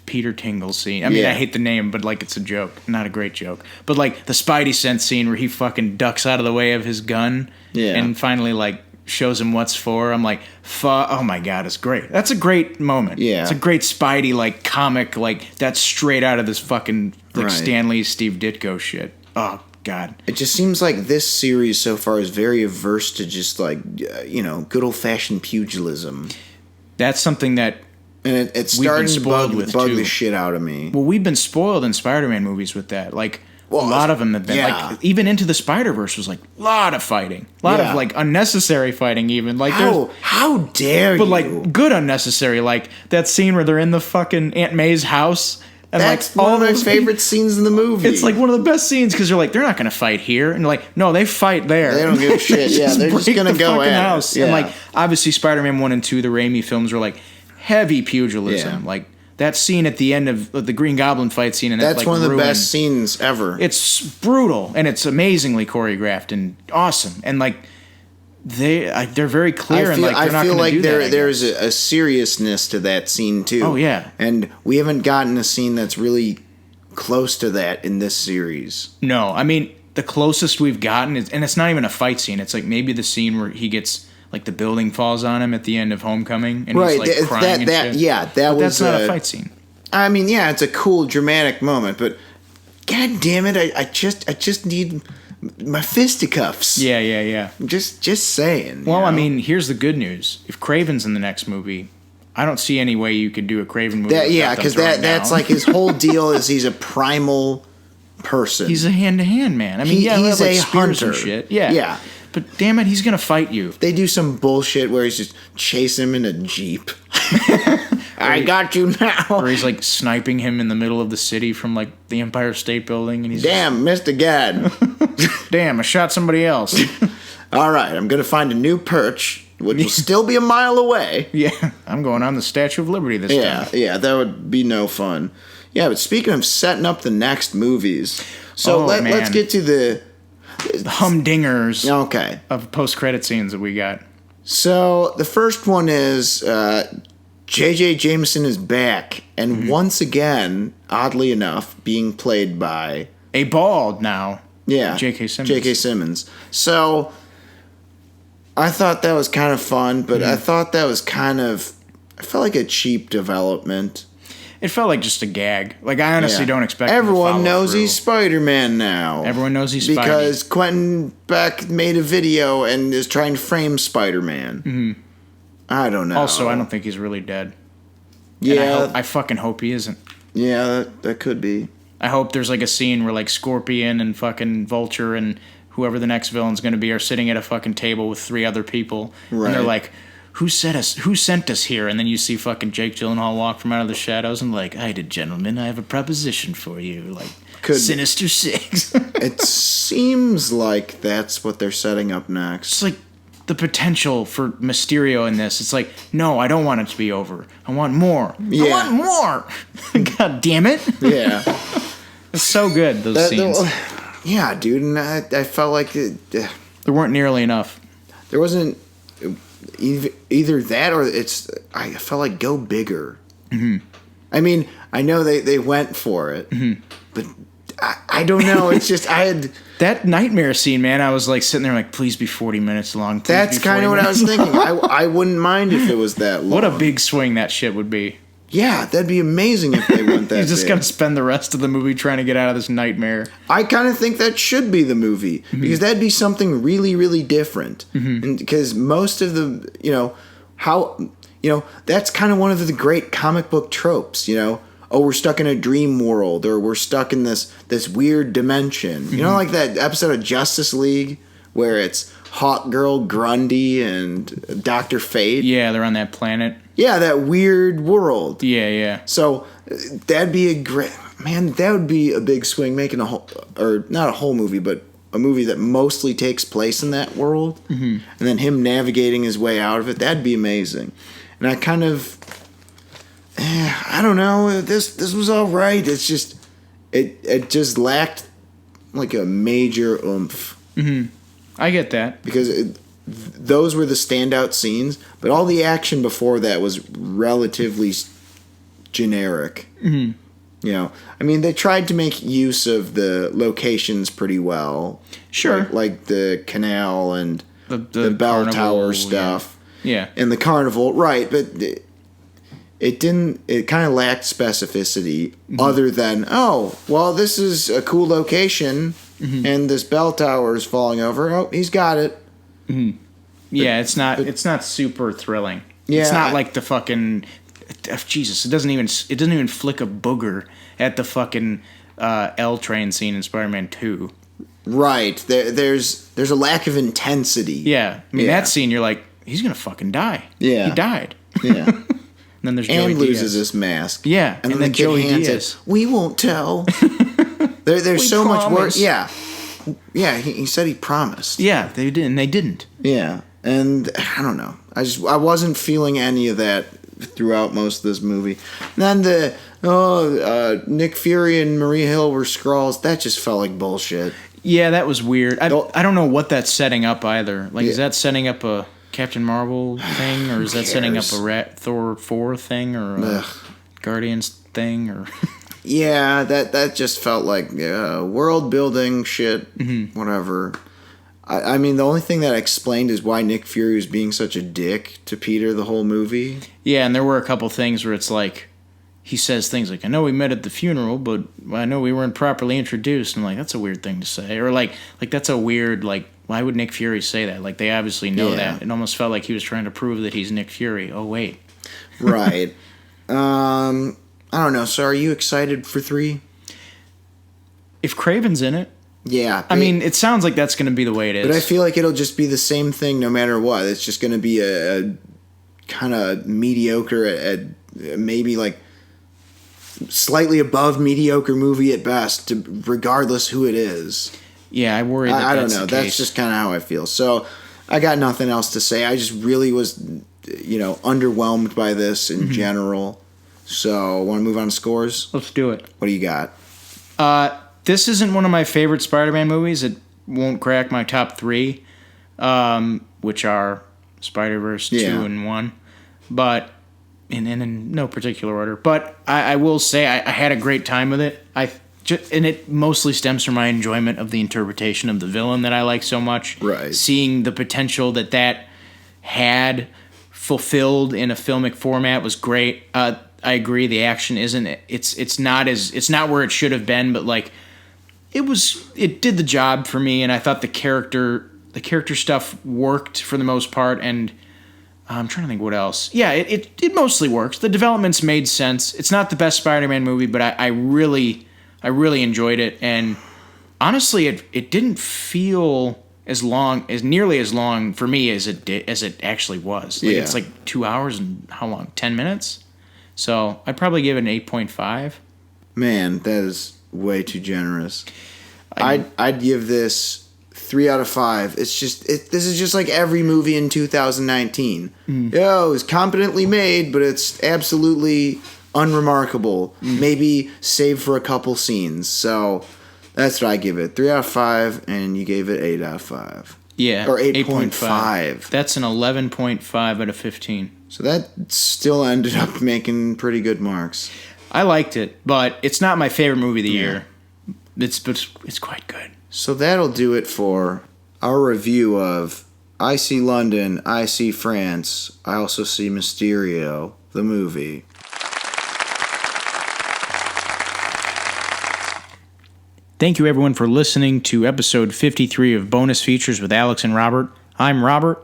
Peter Tingle scene. I mean, I hate the name, but, like, it's a joke. Not a great joke. But, like, the Spidey sense scene where he fucking ducks out of the way of his gun and finally, like, shows him what's for. I'm like, oh my god, it's great. That's a great moment. Yeah. It's a great Spidey, like, comic, like, that's straight out of this fucking, like, Stan Lee, Steve Ditko shit. Oh, God. It just seems like this series so far is very averse to just, like, good old-fashioned pugilism. That's something that... And it's starting to bug the shit out of me. Well, we've been spoiled in Spider-Man movies with that. Like, a lot of them have been. Yeah. Like, even Into the Spider-Verse was, like, a lot of fighting. A lot of, like, unnecessary fighting, even. Like, how dare you? But, like, good unnecessary. Like, that scene where they're in the fucking Aunt May's house. And, that's like, one of my favorite scenes in the movie. It's, like, one of the best scenes, because they're like, they're not going to fight here. And, like, no, they fight there. They don't give a shit. Yeah, they're just going to go at house. Yeah. And, like, obviously Spider-Man 1 and 2, the Raimi films, were, like, heavy pugilism, like that scene at the end of the Green Goblin fight scene, and that's one of the best scenes ever. It's brutal and it's amazingly choreographed and awesome, and like they're very clear. I feel like there's a seriousness to that scene too. Oh yeah, and we haven't gotten a scene that's really close to that in this series. No, I mean the closest we've gotten is, and it's not even a fight scene. It's like maybe the scene where he gets. Like the building falls on him at the end of Homecoming, and he's like crying and shit. Yeah, that's not a fight scene. I mean, yeah, it's a cool dramatic moment, but god damn it, I just need my fisticuffs. Yeah. Just saying. Well, I mean, here's the good news: if Kraven's in the next movie, I don't see any way you could do a Kraven movie. Because that's like his whole deal is he's a primal person. He's a hand-to-hand man. I mean, he's like a hunter. And shit. Yeah. But damn it, he's gonna fight you. They do some bullshit where he's just chasing him in a Jeep. I got you now. Or he's like sniping him in the middle of the city from like the Empire State Building, and he's missed again. Damn, I shot somebody else. All right, I'm gonna find a new perch, which will still be a mile away. Yeah, I'm going on the Statue of Liberty this time. Yeah, that would be no fun. Yeah, but speaking of setting up the next movies, so let's get to the humdingers of post-credit scenes that we got. So the first one is J.J. Jameson is back, and once again, oddly enough, being played by a bald now. Yeah, J.K. Simmons. J.K. Simmons. So I thought that was kind of fun, but I thought that was I felt like a cheap development. It felt like just a gag. Like, I honestly don't expect everyone knows he's Spider-Man now. Everyone knows he's Spider-Man. Because Quentin Beck made a video and is trying to frame Spider-Man. Mm-hmm. I don't know. Also, I don't think he's really dead. Yeah. And I fucking hope he isn't. Yeah, that could be. I hope there's like a scene where like Scorpion and fucking Vulture and whoever the next villain's going to be are sitting at a fucking table with 3 other people. Right. And they're like... Who sent us here? And then you see fucking Jake Gyllenhaal walk from out of the shadows and like, "Hi, gentlemen, I have a proposition for you." Like, Sinister Six. It seems like that's what they're setting up next. It's like the potential for Mysterio in this. It's like, no, I don't want it to be over. I want more. Yeah. I want more. God damn it. Yeah. It's so good, those scenes. Yeah, dude. And I felt like there weren't nearly enough. There wasn't... either that or I felt like go bigger. Mm-hmm. I mean, I know they went for it, but I don't know. It's just I had that nightmare scene, man. I was like sitting there like, please be 40 minutes long. That's kind of what I was thinking. I wouldn't mind if it was that long. What a big swing that shit would be. Yeah, that'd be amazing if they went that He's just big. going to spend the rest of the movie trying to get out of this nightmare. I kind of think that should be the movie, because that'd be something really, really different. And because most of the, that's kind of one of the great comic book tropes, Oh, we're stuck in a dream world, or we're stuck in this weird dimension. Like that episode of Justice League where it's Hawk Girl, Grundy, and Dr. Fate. Yeah, they're on that planet. Yeah, that weird world. Yeah. So that'd be that would be a big swing, making not a whole movie, but a movie that mostly takes place in that world, and then him navigating his way out of it. That'd be amazing. And I kind of, I don't know. This was all right. It's just it just lacked like a major oomph. I get that, because those were the standout scenes, but all the action before that was relatively generic. I mean, they tried to make use of the locations pretty well. Sure. Like the canal and the bell tower stuff. Yeah. And the carnival, right, but it kind of lacked specificity, other than, this is a cool location, and this bell tower is falling over. Oh, he's got it. Yeah, it's not super thrilling. Yeah, it's not like the fucking Jesus. It doesn't even flick a booger at the fucking L train scene in Spider-Man 2. Right. There's a lack of intensity. Yeah, I mean that scene. You're like, he's gonna fucking die. Yeah, he died. Yeah. And then there's Joey loses Diaz. his mask. Yeah, and then the Joey kid hands Diaz. it. We won't tell. There's so much work. Yeah. He said he promised. Yeah, they did, and they didn't. Yeah, and I don't know. I wasn't feeling any of that throughout most of this movie. And then Nick Fury and Maria Hill were Skrulls. That just felt like bullshit. Yeah, that was weird. I don't know what that's setting up either. Like, is that setting up a Captain Marvel thing, or is that setting up a Thor 4 thing, or a Guardians thing, or? Yeah, that just felt like world building shit. Whatever. I mean, the only thing that explained is why Nick Fury was being such a dick to Peter the whole movie. Yeah, and there were a couple things where it's like, he says things like, I know we met at the funeral, but I know we weren't properly introduced. And I'm like, that's a weird thing to say. Or like that's a weird, like, why would Nick Fury say that? Like, they obviously know that. It almost felt like he was trying to prove that he's Nick Fury. Oh, wait. Right. I don't know. So are you excited for 3? If Craven's in it. Yeah. I mean, it sounds like that's going to be the way it is. But I feel like it'll just be the same thing no matter what. It's just going to be a kind of mediocre, at maybe like slightly above mediocre movie at best, regardless who it is. Yeah, I worry that I don't that's know. the That's case. just kind of how I feel. So I got nothing else to say. I just really was, underwhelmed by this in general. So want to move on to scores? Let's do it. What do you got? This isn't one of my favorite Spider-Man movies. It won't crack my top 3, which are Spider-Verse 2 and 1. But in no particular order. But I will say I had a great time with it. And it mostly stems from my enjoyment of the interpretation of the villain that I like so much. Right. Seeing the potential that had fulfilled in a filmic format was great. I agree. The action isn't. It's not where it should have been. But like, it did the job for me, and I thought the character stuff worked for the most part. And I'm trying to think what else. Yeah, it mostly works. The developments made sense. It's not the best Spider-Man movie, but I really enjoyed it. And honestly, it didn't feel nearly as long for me as it actually was. Like, it's like 2 hours and how long? 10 minutes? So I'd probably give it an 8.5. Man, that is way too generous. I'd give this 3 out of 5. It's just this is just like every movie in 2019. Yo, it's competently made, but it's absolutely unremarkable. Maybe save for a couple scenes. So that's what I give it. 3 out of 5, and you gave it 8 out of 5. Yeah. Or 8.5. That's an 11.5 out of 15. So that still ended up making pretty good marks. I liked it, but it's not my favorite movie of the year. It's quite good. So that'll do it for our review of I See London, I See France, I Also See Mysterio, the movie. Thank you, everyone, for listening to episode 53 of Bonus Features with Alex and Robert. I'm Robert.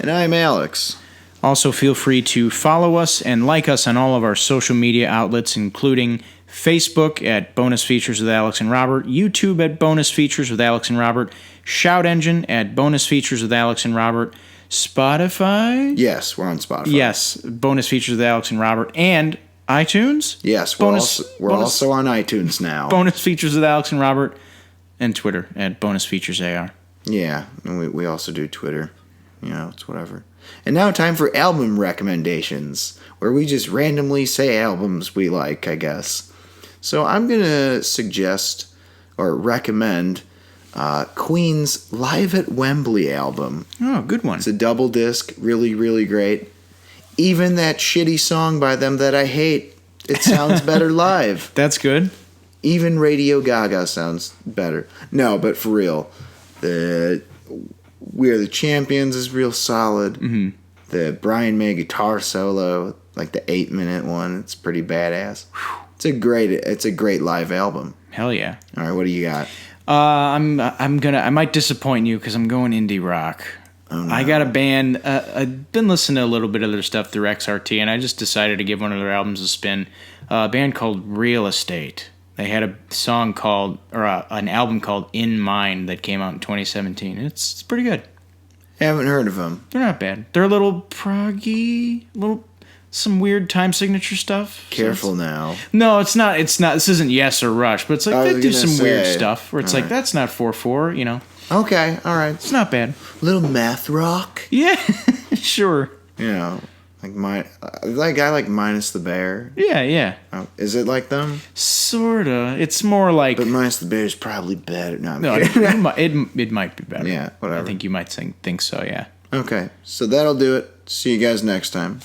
And I'm Alex. Also, feel free to follow us and like us on all of our social media outlets, including Facebook at Bonus Features with Alex and Robert, YouTube at Bonus Features with Alex and Robert, Shout Engine at Bonus Features with Alex and Robert, Spotify? Yes, we're on Spotify. Yes, Bonus Features with Alex and Robert, and iTunes? Yes, we're also on iTunes now. Bonus Features with Alex and Robert, and Twitter at Bonus Features AR. Yeah, and we also do Twitter. You know, it's whatever. And now time for album recommendations, where we just randomly say albums we like, I guess. So I'm going to suggest or recommend Queen's Live at Wembley album. Oh, good one. It's a double disc, really, really great. Even that shitty song by them that I hate, it sounds better live. That's good. Even Radio Gaga sounds better. No, but for real, the We Are the Champions is real solid. Mm-hmm. The Brian May guitar solo, like the 8-minute one, it's pretty badass. It's a great live album. Hell yeah. All right, what do you got? I might disappoint you because I'm going indie rock. Oh, no. I got a band. I've been listening to a little bit of their stuff through XRT, and I just decided to give one of their albums a spin. A band called Real Estate. They had an album called In Mind that came out in 2017. It's pretty good. I haven't heard of them. They're not bad. They're a little proggy, some weird time signature stuff. Careful now. No, it's not. It's not. This isn't Yes or Rush, but it's like they do some weird stuff where it's like, right. that's not 4/4, you know. Okay, all right. It's not bad. Little math rock. Yeah, sure. You know, like I like Minus the Bear. Yeah. Oh, is it like them? Sorta. It's more like. But Minus the Bear is probably better. No, I'm No, kidding. it might be better. Yeah, whatever. I think you might think so. Yeah. Okay, so that'll do it. See you guys next time.